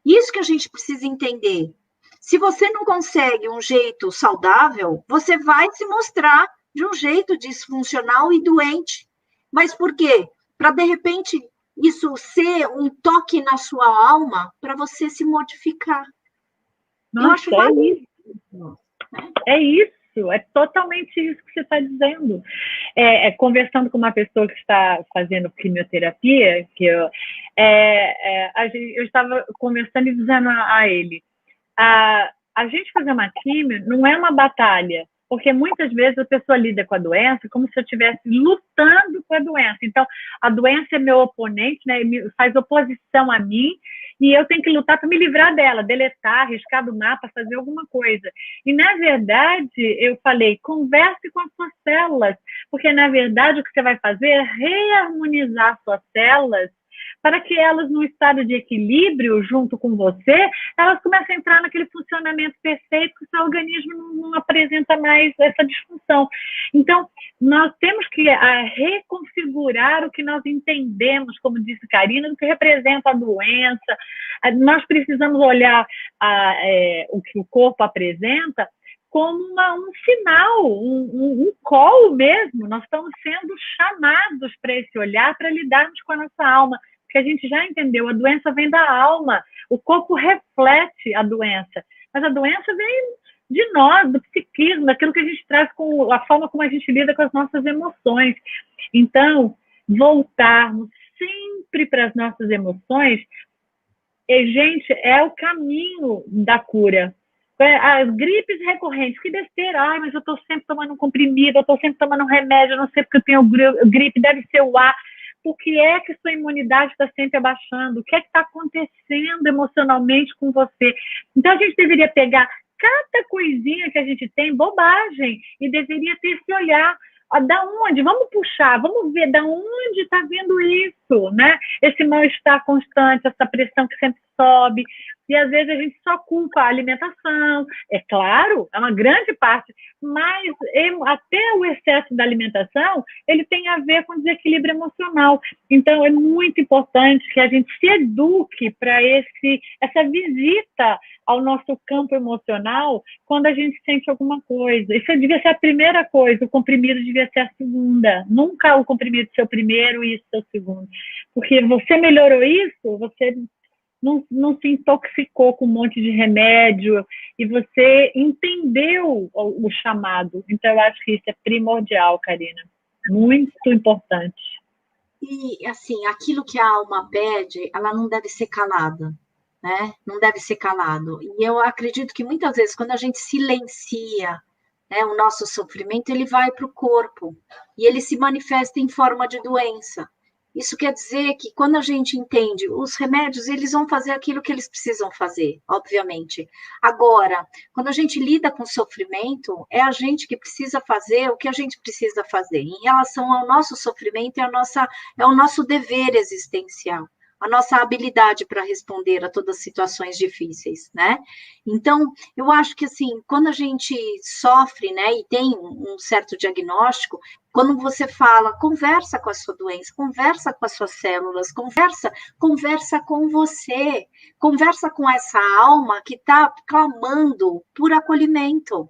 Isso que a gente precisa entender. Se você não consegue um jeito saudável, você vai se mostrar de um jeito disfuncional e doente. Mas por quê? Para, de repente, isso ser um toque na sua alma para você se modificar. Nossa, eu acho é isso, é totalmente isso que você está dizendo. Conversando com uma pessoa que está fazendo quimioterapia, eu estava conversando e dizendo a ele, a gente fazer uma quimio não é uma batalha, porque muitas vezes a pessoa lida com a doença como se eu estivesse lutando com a doença. Então, a doença é meu oponente, né, faz oposição a mim, e eu tenho que lutar para me livrar dela, deletar, riscar do mapa, fazer alguma coisa. E, na verdade, eu falei, converse com as suas células, porque, na verdade, o que você vai fazer é reharmonizar suas células para que elas, no estado de equilíbrio, junto com você, elas comecem a entrar naquele funcionamento perfeito que o seu organismo não apresenta mais essa disfunção. Então, nós temos que reconfigurar o que nós entendemos, como disse Karina, do que representa a doença. Nós precisamos olhar o que o corpo apresenta como um sinal, um call mesmo. Nós estamos sendo chamados para esse olhar, para lidarmos com a nossa alma, porque a gente já entendeu, a doença vem da alma, o corpo reflete a doença, mas a doença vem de nós, do psiquismo, daquilo que a gente traz com a forma como a gente lida com as nossas emoções. Então, voltarmos sempre para as nossas emoções, gente, é o caminho da cura. As gripes recorrentes, que besteira, mas eu estou sempre tomando um comprimido, eu estou sempre tomando um remédio, eu não sei porque eu tenho gripe, deve ser o ar. Por que é que sua imunidade está sempre abaixando? O que é que está acontecendo emocionalmente com você? Então, a gente deveria pegar cada coisinha que a gente tem, bobagem, e deveria ter esse olhar. Da onde? Vamos puxar, vamos ver da onde está vindo isso, né? Esse mal-estar constante, essa pressão que sempre sobe. E, às vezes, a gente só culpa a alimentação. É claro, é uma grande parte, mas até o excesso da alimentação, ele tem a ver com desequilíbrio emocional. Então, é muito importante que a gente se eduque para essa visita ao nosso campo emocional quando a gente sente alguma coisa. Isso devia ser a primeira coisa, o comprimido devia ser a segunda. Nunca o comprimido ser o primeiro e isso ser o segundo. Porque você melhorou isso, você não se intoxicou com um monte de remédio e você entendeu o chamado. Então, eu acho que isso é primordial, Karina. Muito importante. E, assim, aquilo que a alma pede, ela não deve ser calada, né? Não deve ser calado. E eu acredito que muitas vezes, quando a gente silencia, né, o nosso sofrimento, ele vai para o corpo e ele se manifesta em forma de doença. Isso quer dizer que quando a gente entende, os remédios, eles vão fazer aquilo que eles precisam fazer, obviamente. Agora, quando a gente lida com sofrimento, é a gente que precisa fazer o que a gente precisa fazer em relação ao nosso sofrimento, é o nosso dever existencial, a nossa habilidade para responder a todas as situações difíceis, né? Então, eu acho que, assim, quando a gente sofre, né, e tem um certo diagnóstico, quando você fala, conversa com a sua doença, conversa com as suas células, conversa com você, conversa com essa alma que está clamando por acolhimento,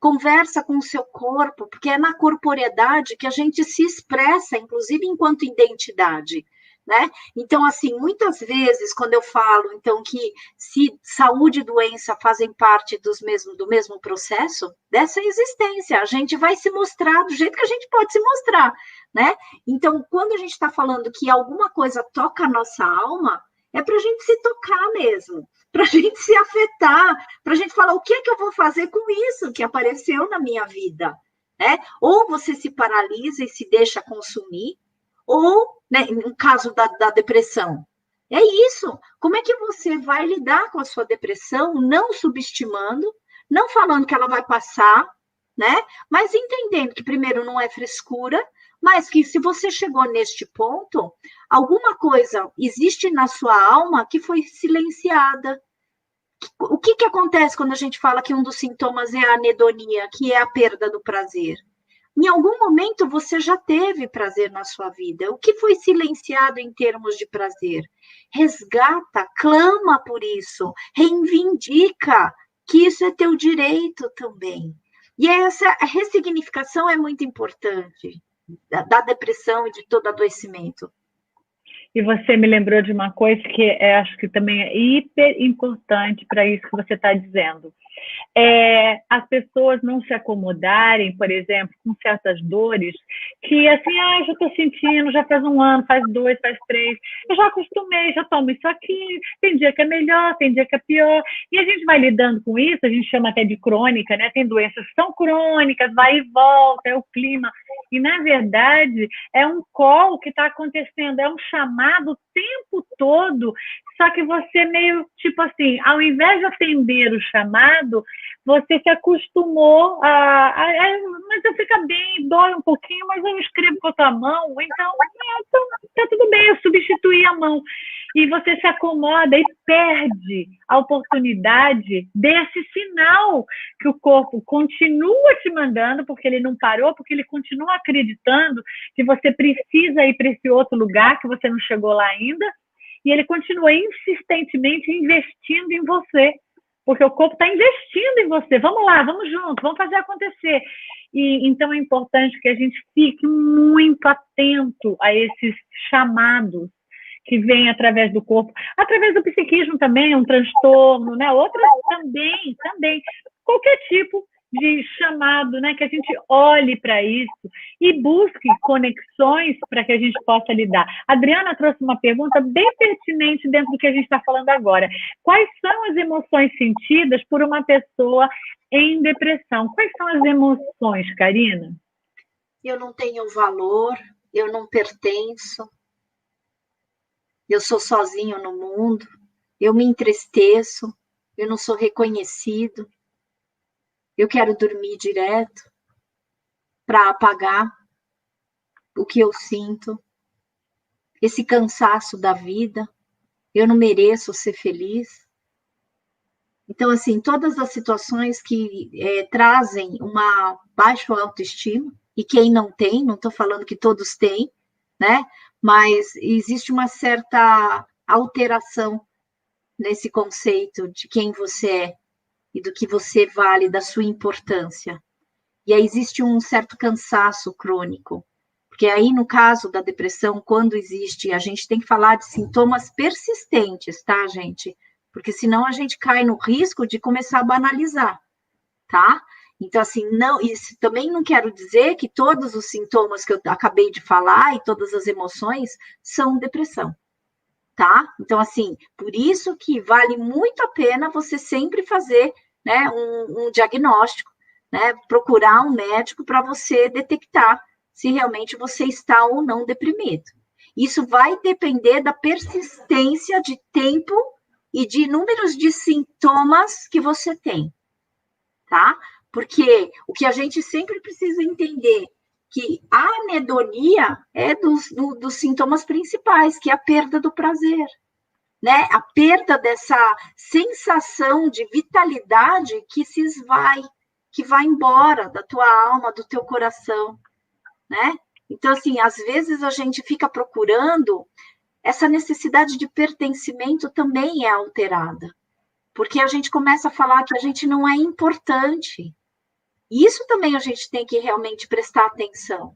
conversa com o seu corpo, porque é na corporeidade que a gente se expressa, inclusive enquanto identidade, né? Então, assim, muitas vezes, quando eu falo, então, que se saúde e doença fazem parte do mesmo processo, dessa existência, a gente vai se mostrar do jeito que a gente pode se mostrar, né? Então, quando a gente está falando que alguma coisa toca a nossa alma, é para a gente se tocar mesmo, para a gente se afetar, para a gente falar o que é que eu vou fazer com isso que apareceu na minha vida, né? Ou você se paralisa e se deixa consumir, ou, né, no caso da depressão, é isso. Como é que você vai lidar com a sua depressão, não subestimando, não falando que ela vai passar, né? Mas entendendo que, primeiro, não é frescura, mas que se você chegou neste ponto, alguma coisa existe na sua alma que foi silenciada. O que acontece quando a gente fala que um dos sintomas é a anedonia, que é a perda do prazer? Em algum momento você já teve prazer na sua vida. O que foi silenciado em termos de prazer? Resgata, clama por isso, reivindica que isso é teu direito também. E essa ressignificação é muito importante da depressão e de todo adoecimento. E você me lembrou de uma coisa que acho que também é hiper importante para isso que você está dizendo. As pessoas não se acomodarem, por exemplo, com certas dores, que assim, já estou sentindo, já faz 1 ano, faz 2, faz 3, eu já acostumei, já tomo isso aqui, tem dia que é melhor, tem dia que é pior, e a gente vai lidando com isso, a gente chama até de crônica, né? Tem doenças que são crônicas, vai e volta, é o clima, e na verdade é um call que está acontecendo, é um chamado o tempo todo, só que você meio, tipo assim, ao invés de atender o chamado, você se acostumou mas eu fico bem, dói um pouquinho, mas eu escrevo com a tua mão, então tá tudo bem, eu substituí a mão. E você se acomoda e perde a oportunidade desse sinal que o corpo continua te mandando, porque ele não parou, porque ele continua acreditando que você precisa ir para esse outro lugar, que você não chegou lá ainda, e ele continua insistentemente investindo em você, porque o corpo está investindo em você. Vamos lá, vamos juntos, vamos fazer acontecer. E então é importante que a gente fique muito atento a esses chamados que vêm através do corpo, através do psiquismo também, um transtorno, né? Outras também, qualquer tipo de chamado, né? Que a gente olhe para isso e busque conexões para que a gente possa lidar. A Adriana trouxe uma pergunta bem pertinente dentro do que a gente está falando agora. Quais são as emoções sentidas por uma pessoa em depressão? Quais são as emoções, Karina? Eu não tenho valor, eu não pertenço, eu sou sozinho no mundo, eu me entristeço, eu não sou reconhecido, eu quero dormir direto para apagar o que eu sinto, esse cansaço da vida, eu não mereço ser feliz. Então, assim, todas as situações que trazem uma baixa autoestima, e quem não tem, não estou falando que todos têm, né? Mas existe uma certa alteração nesse conceito de quem você é e do que você vale, da sua importância. E aí existe um certo cansaço crônico, porque aí no caso da depressão, quando existe, a gente tem que falar de sintomas persistentes, tá, gente? Porque senão a gente cai no risco de começar a banalizar, tá? Então, assim, não, isso também não quero dizer que todos os sintomas que eu acabei de falar e todas as emoções são depressão, tá? Então, assim, por isso que vale muito a pena você sempre fazer, né, um diagnóstico, né, procurar um médico para você detectar se realmente você está ou não deprimido. Isso vai depender da persistência de tempo e de números de sintomas que você tem, tá? Porque o que a gente sempre precisa entender que a anedonia é dos sintomas principais, que é a perda do prazer, né? A perda dessa sensação de vitalidade que se esvai, que vai embora da tua alma, do teu coração, né? Então, assim, às vezes a gente fica procurando, essa necessidade de pertencimento também é alterada, porque a gente começa a falar que a gente não é importante, E isso também a gente tem que realmente prestar atenção.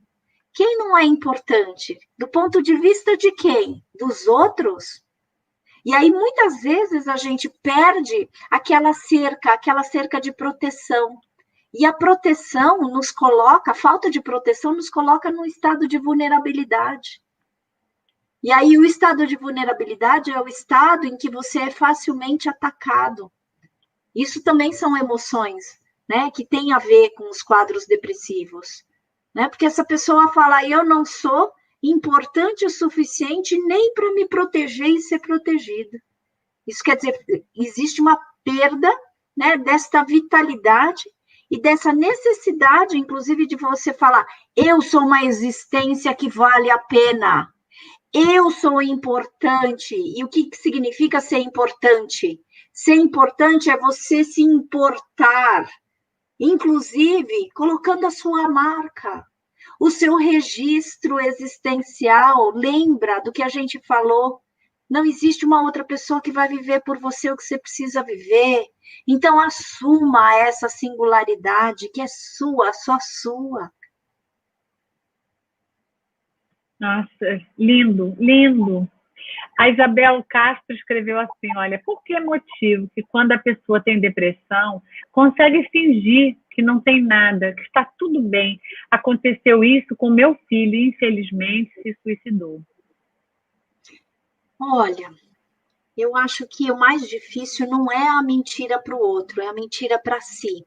Quem não é importante? Do ponto de vista de quem? Dos outros? E aí, muitas vezes, a gente perde aquela cerca de proteção. E a proteção nos coloca, a falta de proteção nos coloca num estado de vulnerabilidade. E aí, o estado de vulnerabilidade é o estado em que você é facilmente atacado. Isso também são emoções, né, que tem a ver com os quadros depressivos. Né? Porque essa pessoa fala, eu não sou importante o suficiente nem para me proteger e ser protegida. Isso quer dizer, existe uma perda, né, desta vitalidade e dessa necessidade, inclusive, de você falar, eu sou uma existência que vale a pena, eu sou importante. E o que significa ser importante? Ser importante é você se importar, inclusive colocando a sua marca. O seu registro existencial, lembra do que a gente falou? Não existe uma outra pessoa que vai viver por você o que você precisa viver. Então, assuma essa singularidade que é sua, só sua. Nossa, lindo, lindo. A Isabel Castro escreveu assim, olha, por que motivo que quando a pessoa tem depressão, consegue fingir que não tem nada, que está tudo bem? Aconteceu isso com meu filho e, infelizmente, se suicidou. Olha, eu acho que o mais difícil não é a mentira para o outro, é a mentira para si.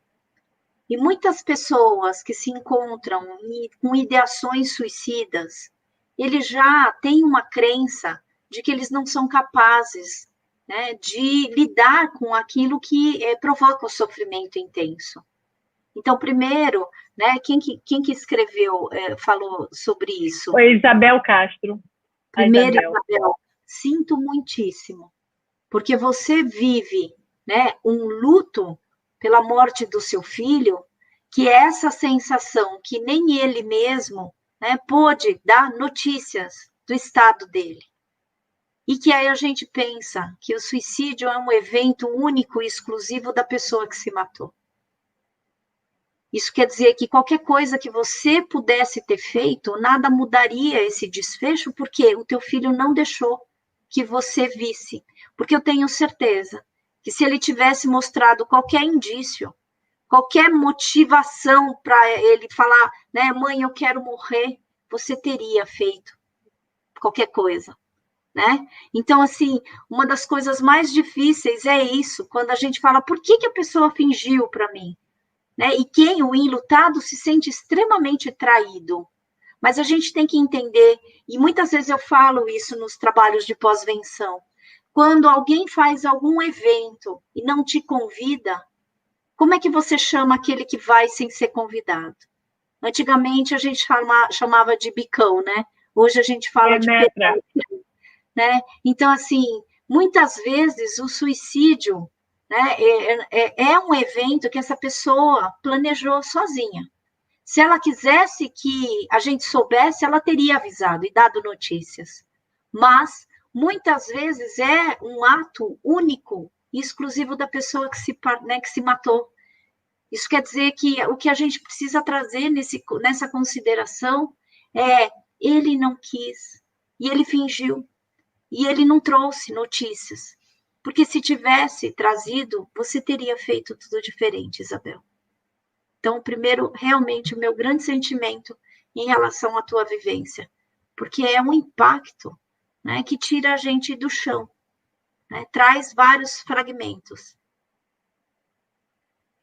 E muitas pessoas que se encontram com ideações suicidas, eles já têm uma crença de que eles não são capazes, né, de lidar com aquilo que provoca o sofrimento intenso. Então, primeiro, né, quem que escreveu, falou sobre isso? Foi Isabel Castro. Primeiro, Isabel, sinto muitíssimo, porque você vive, né, um luto pela morte do seu filho, que é essa sensação que nem ele mesmo, né, pôde dar notícias do estado dele. E que aí a gente pensa que o suicídio é um evento único e exclusivo da pessoa que se matou. Isso quer dizer que qualquer coisa que você pudesse ter feito, nada mudaria esse desfecho, porque o teu filho não deixou que você visse. Porque eu tenho certeza que se ele tivesse mostrado qualquer indício, qualquer motivação para ele falar, né, mãe, eu quero morrer, você teria feito qualquer coisa, né? Então, assim, uma das coisas mais difíceis é isso, quando a gente fala, por que a pessoa fingiu para mim? Né? E quem, o enlutado, se sente extremamente traído. Mas a gente tem que entender, e muitas vezes eu falo isso nos trabalhos de pós-venção, quando alguém faz algum evento e não te convida, como é que você chama aquele que vai sem ser convidado? Antigamente a gente chamava de bicão, né? Hoje a gente fala de pedra, né? Então, assim, muitas vezes o suicídio, né, é um evento que essa pessoa planejou sozinha. Se ela quisesse que a gente soubesse, ela teria avisado e dado notícias. Mas, muitas vezes, é um ato único e exclusivo da pessoa que se matou. Isso quer dizer que o que a gente precisa trazer nessa consideração é ele não quis, e ele fingiu, e ele não trouxe notícias. Porque se tivesse trazido, você teria feito tudo diferente, Isabel. Então, primeiro, realmente, o meu grande sentimento em relação à tua vivência, porque é um impacto, né, que tira a gente do chão, né, traz vários fragmentos.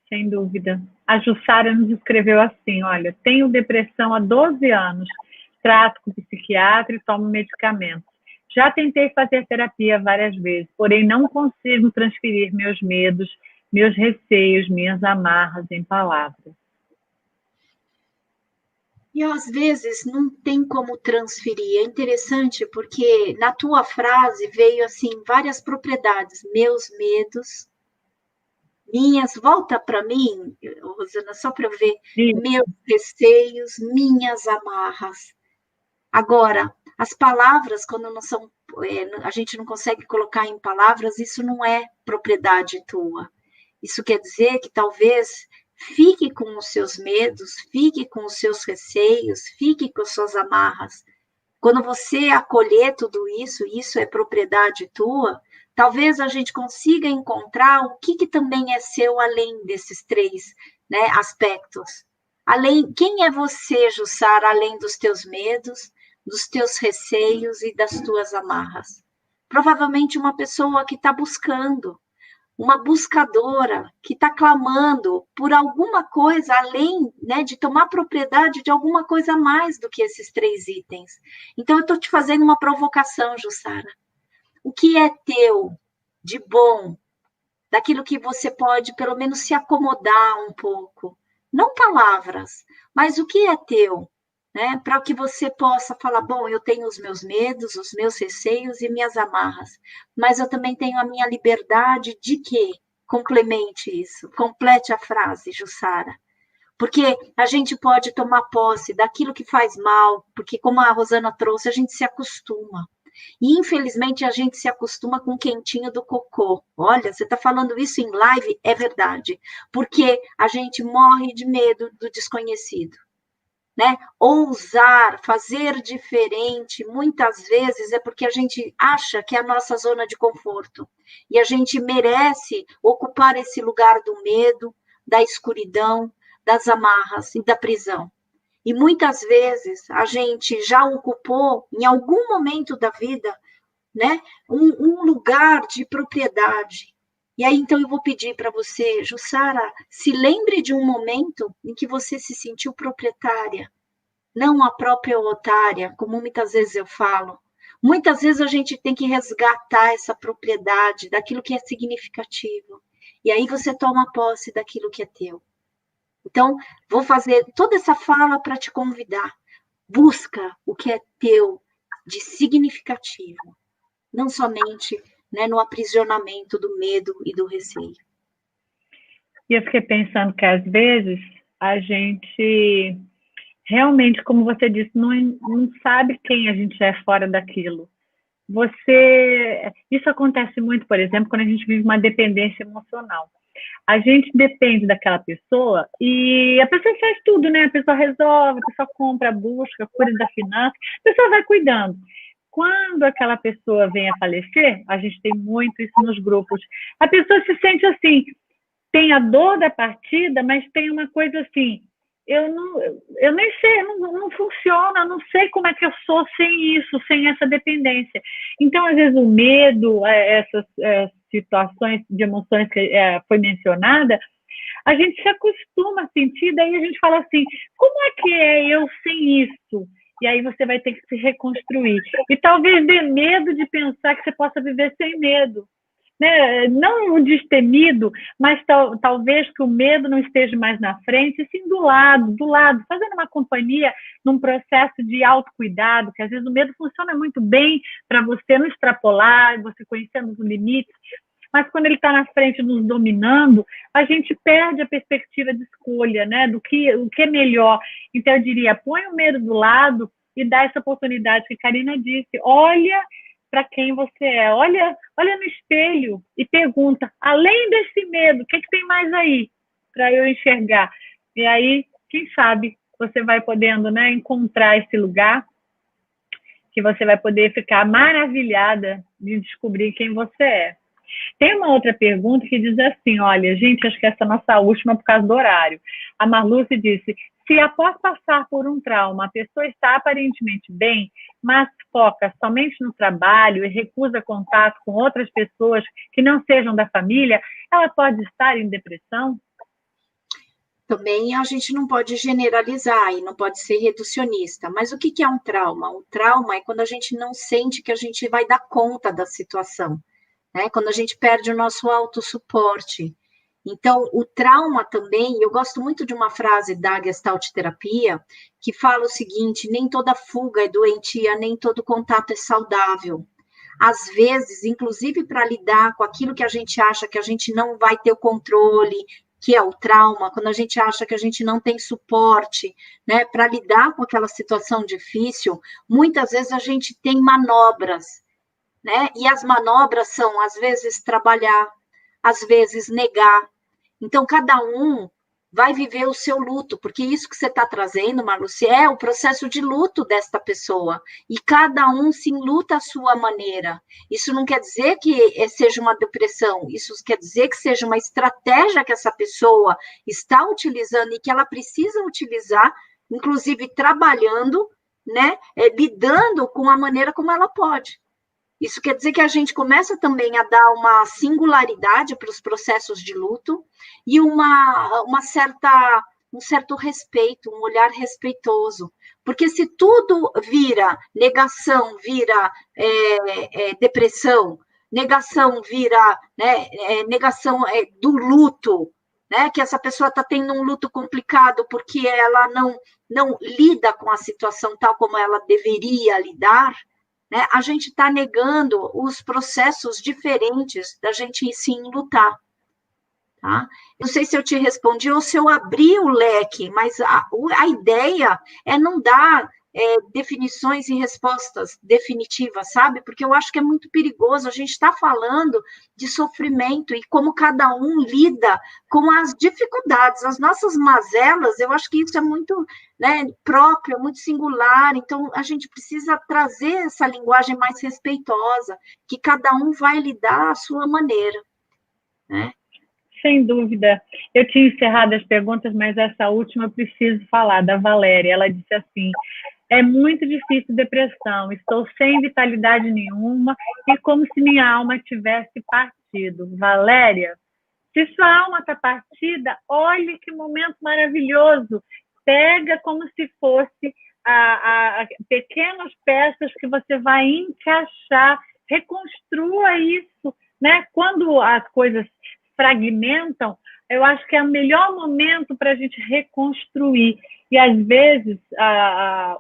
Sem dúvida. A Jussara nos escreveu assim, olha, tenho depressão há 12 anos, trato com psiquiatra e tomo medicamentos. Já tentei fazer terapia várias vezes, porém não consigo transferir meus medos, meus receios, minhas amarras em palavras. E às vezes não tem como transferir. É interessante porque na tua frase veio assim várias propriedades, meus medos, minhas, volta para mim, Rosana, só para eu ver, Sim. Meus receios, minhas amarras. Agora, as palavras, quando não são, a gente não consegue colocar em palavras, isso não é propriedade tua. Isso quer dizer que talvez Fique com os seus medos, fique com os seus receios, fique com as suas amarras. Quando você acolher tudo isso é propriedade tua, talvez a gente consiga encontrar o que também é seu além desses três, né, aspectos. Quem é você, Jussara, além dos teus medos, dos teus receios e das tuas amarras? Provavelmente uma pessoa que está buscando, uma buscadora que está clamando por alguma coisa além, né, de tomar propriedade de alguma coisa a mais do que esses três itens. Então, eu estou te fazendo uma provocação, Jussara. O que é teu de bom, daquilo que você pode, pelo menos, se acomodar um pouco? Não palavras, mas o que é teu? Né? Para que você possa falar, bom, eu tenho os meus medos, os meus receios e minhas amarras, mas eu também tenho a minha liberdade de quê? Complemente isso, complete a frase, Jussara. Porque a gente pode tomar posse daquilo que faz mal, porque como a Rosana trouxe, a gente se acostuma. E, infelizmente, a gente se acostuma com o quentinho do cocô. Olha, você está falando isso em live, é verdade. Porque a gente morre de medo do desconhecido. Né? Ousar, fazer diferente, muitas vezes é porque a gente acha que é a nossa zona de conforto. E a gente merece ocupar esse lugar do medo, da escuridão, das amarras e da prisão. E muitas vezes a gente já ocupou, em algum momento da vida, né, um lugar de propriedade. E aí, então, eu vou pedir para você, Jussara, se lembre de um momento em que você se sentiu proprietária, não a própria otária, como muitas vezes eu falo. Muitas vezes a gente tem que resgatar essa propriedade daquilo que é significativo. E aí você toma posse daquilo que é teu. Então, vou fazer toda essa fala para te convidar. Busca o que é teu de significativo, não somente, né, no aprisionamento do medo e do receio. E eu fiquei pensando que, às vezes, a gente realmente, como você disse, não sabe quem a gente é fora daquilo. Isso acontece muito, por exemplo, quando a gente vive uma dependência emocional. A gente depende daquela pessoa e a pessoa faz tudo, né? A pessoa resolve, a pessoa compra, busca, cuida da finança, a pessoa vai cuidando. Quando aquela pessoa vem a falecer, a gente tem muito isso nos grupos, a pessoa se sente assim, tem a dor da partida, mas tem uma coisa assim, eu nem sei, não funciona, não sei como é que eu sou sem isso, sem essa dependência. Então, às vezes, o medo, essas situações de emoções que foi mencionada, a gente se acostuma a sentir, daí a gente fala assim, como é que é eu sem isso? E aí você vai ter que se reconstruir. E talvez dê medo de pensar que você possa viver sem medo. Né? Não o destemido, mas talvez que o medo não esteja mais na frente, e sim do lado, fazendo uma companhia num processo de autocuidado, que às vezes o medo funciona muito bem para você não extrapolar, você conhecendo os limites, mas quando ele está na frente nos dominando, a gente perde a perspectiva de escolha, né? O que é melhor. Então eu diria, põe o medo do lado e dá essa oportunidade que a Karina disse, olha para quem você é. Olha no espelho e pergunta, além desse medo, o que tem mais aí para eu enxergar? E aí, quem sabe, você vai podendo, né, encontrar esse lugar que você vai poder ficar maravilhada de descobrir quem você é. Tem uma outra pergunta que diz assim, olha, gente, acho que essa é a nossa última por causa do horário. A Marluce disse, se após passar por um trauma, a pessoa está aparentemente bem, mas foca somente no trabalho e recusa contato com outras pessoas que não sejam da família, ela pode estar em depressão? Também a gente não pode generalizar e não pode ser reducionista. Mas o que é um trauma? Um trauma é quando a gente não sente que a gente vai dar conta da situação, né? Quando a gente perde o nosso autossuporte. Então, o trauma também, eu gosto muito de uma frase da Gestalt terapia, que fala o seguinte, nem toda fuga é doentia, nem todo contato é saudável. Às vezes, inclusive para lidar com aquilo que a gente acha que a gente não vai ter o controle, que é o trauma, quando a gente acha que a gente não tem suporte, né, para lidar com aquela situação difícil, muitas vezes a gente tem manobras, né, e as manobras são, às vezes, trabalhar, às vezes, negar. Então, cada um vai viver o seu luto, porque isso que você está trazendo, Marluce, é o processo de luto desta pessoa, e cada um se enluta à sua maneira. Isso não quer dizer que seja uma depressão, isso quer dizer que seja uma estratégia que essa pessoa está utilizando e que ela precisa utilizar, inclusive trabalhando, né, lidando com a maneira como ela pode. Isso quer dizer que a gente começa também a dar uma singularidade para os processos de luto e um certo respeito, um olhar respeitoso. Porque se tudo vira negação, vira depressão, negação vira negação do luto, né? Que essa pessoa está tendo um luto complicado porque ela não lida com a situação tal como ela deveria lidar, né? A gente está negando os processos diferentes da gente se enlutar. Tá? Não sei se eu te respondi ou se eu abri o leque, mas a ideia é não dar definições e respostas definitivas, sabe? Porque eu acho que é muito perigoso. A gente está falando de sofrimento e como cada um lida com as dificuldades, as nossas mazelas. Eu acho que isso é muito, né, próprio, muito singular. Então, a gente precisa trazer essa linguagem mais respeitosa, que cada um vai lidar à sua maneira, né? Sem dúvida. Eu tinha encerrado as perguntas, mas essa última eu preciso falar, da Valéria. Ela disse assim: é muito difícil depressão, estou sem vitalidade nenhuma e como se minha alma tivesse partido. Valéria, se sua alma está partida, olhe que momento maravilhoso. Pega como se fosse pequenas peças que você vai encaixar, reconstrua isso, né? Quando as coisas fragmentam, eu acho que é o melhor momento para a gente reconstruir. E, às vezes,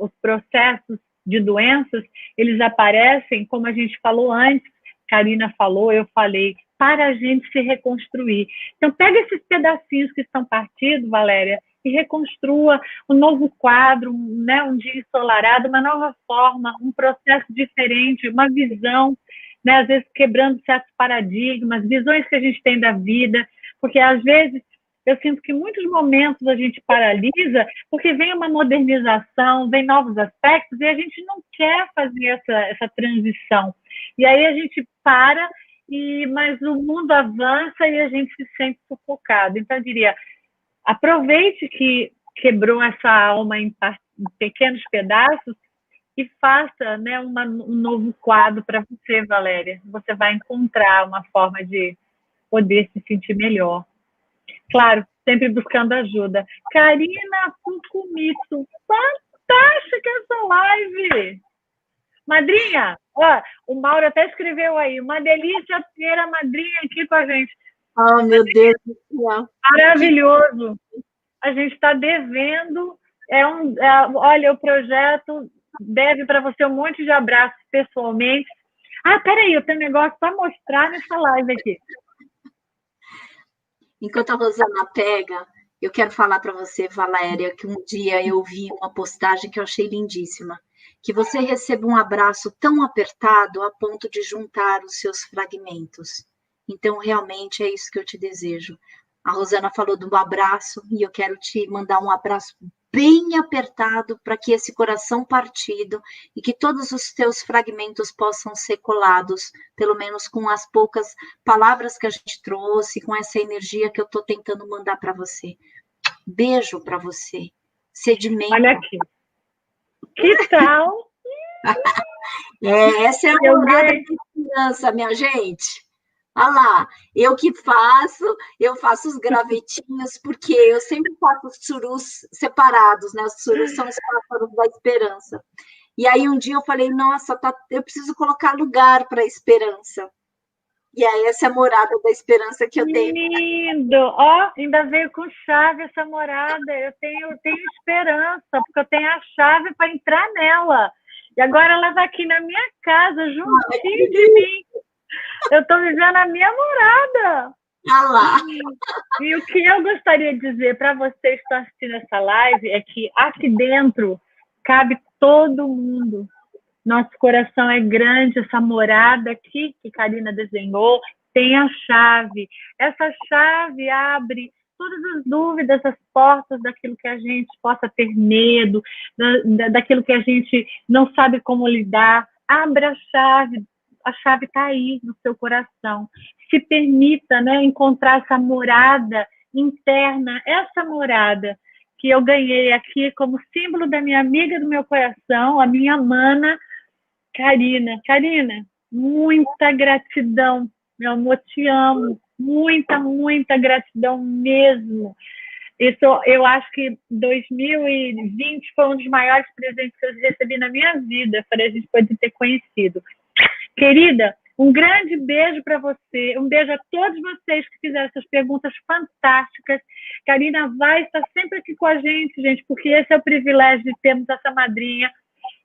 os processos de doenças, eles aparecem, como a gente falou antes, Karina falou, eu falei, para a gente se reconstruir. Então, pega esses pedacinhos que estão partidos, Valéria, e reconstrua um novo quadro, né, um dia ensolarado, uma nova forma, um processo diferente, uma visão, né, às vezes quebrando certos paradigmas, visões que a gente tem da vida, porque às vezes eu sinto que em muitos momentos a gente paralisa porque vem uma modernização, vem novos aspectos e a gente não quer fazer essa transição. E aí a gente para, mas o mundo avança e a gente se sente sufocado. Então eu diria, aproveite que quebrou essa alma em pequenos pedaços e faça, né, um novo quadro para você, Valéria. Você vai encontrar uma forma de poder se sentir melhor. Claro, sempre buscando ajuda. Karina Cucumito, fantástica essa live! Madrinha, ó, o Mauro até escreveu aí, uma delícia ter a madrinha aqui com a gente. Oh, meu Deus do céu. Maravilhoso. A gente está devendo, olha, o projeto deve para você um monte de abraços pessoalmente. Peraí, eu tenho um negócio para mostrar nessa live aqui. Enquanto a Rosana pega, eu quero falar para você, Valéria, que um dia eu vi uma postagem que eu achei lindíssima, que você receba um abraço tão apertado a ponto de juntar os seus fragmentos. Então, realmente, é isso que eu te desejo. A Rosana falou do abraço e eu quero te mandar um abraço bem apertado para que esse coração partido e que todos os teus fragmentos possam ser colados, pelo menos com as poucas palavras que a gente trouxe, com essa energia que eu estou tentando mandar para você. Beijo para você. Sedimento. Olha aqui. Que tal? Essa é a morada da esperança, minha gente. Olha lá, eu faço os gravetinhos, porque eu sempre faço os surus separados, né? Os surus são os pássaros da esperança. E aí um dia eu falei, nossa, eu preciso colocar lugar para a esperança. E aí essa é a morada da esperança que eu tenho. Lindo! Ó, ainda veio com chave essa morada. Eu tenho esperança, porque eu tenho a chave para entrar nela. E agora ela está aqui na minha casa, juntinho de mim. Eu estou vivendo a minha morada. Ah lá. E o que eu gostaria de dizer para vocês que estão assistindo essa live é que aqui dentro cabe todo mundo. Nosso coração é grande, essa morada aqui que Karina desenhou tem a chave. Essa chave abre todas as dúvidas, as portas daquilo que a gente possa ter medo, daquilo que a gente não sabe como lidar. Abra a chave está aí no seu coração. Se permita, né, encontrar essa morada interna, essa morada que eu ganhei aqui como símbolo da minha amiga do meu coração, a minha mana, Karina. Karina, muita gratidão, meu amor, te amo. Muita, muita gratidão mesmo. Isso, eu acho que 2020 foi um dos maiores presentes que eu recebi na minha vida, para a gente poder ter conhecido. Querida, um grande beijo para você, um beijo a todos vocês que fizeram essas perguntas fantásticas. Karina vai estar sempre aqui com a gente, porque esse é o privilégio de termos essa madrinha.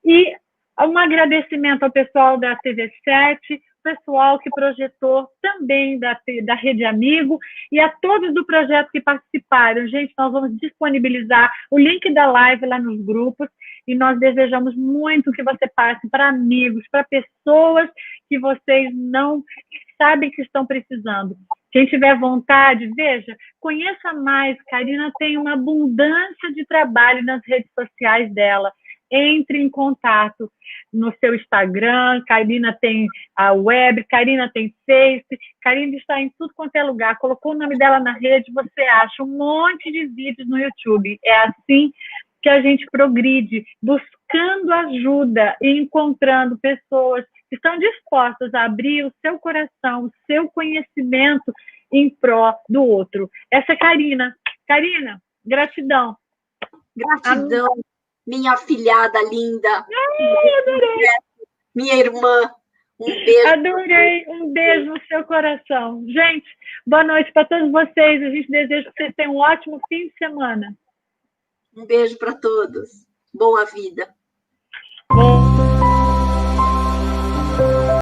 E um agradecimento ao pessoal da TV7, pessoal que projetou também da Rede Amigo e a todos do projeto que participaram. Gente, nós vamos disponibilizar o link da live lá nos grupos e nós desejamos muito que você passe para amigos, para pessoas que vocês não sabem que estão precisando. Quem tiver vontade, veja, conheça mais. Karina tem uma abundância de trabalho nas redes sociais dela. Entre em contato no seu Instagram, Karina tem a web, Karina tem Face, Karina está em tudo quanto é lugar, colocou o nome dela na rede, você acha um monte de vídeos no YouTube. É assim que a gente progride, buscando ajuda e encontrando pessoas que estão dispostas a abrir o seu coração, o seu conhecimento em pró do outro. Essa é Karina. Karina, gratidão. Gratidão. Minha afilhada linda. Ai, adorei. Minha irmã. Um beijo. Adorei. Um beijo no seu coração. Gente, boa noite para todos vocês. A gente deseja que vocês tenham um ótimo fim de semana. Um beijo para todos. Boa vida. Boa.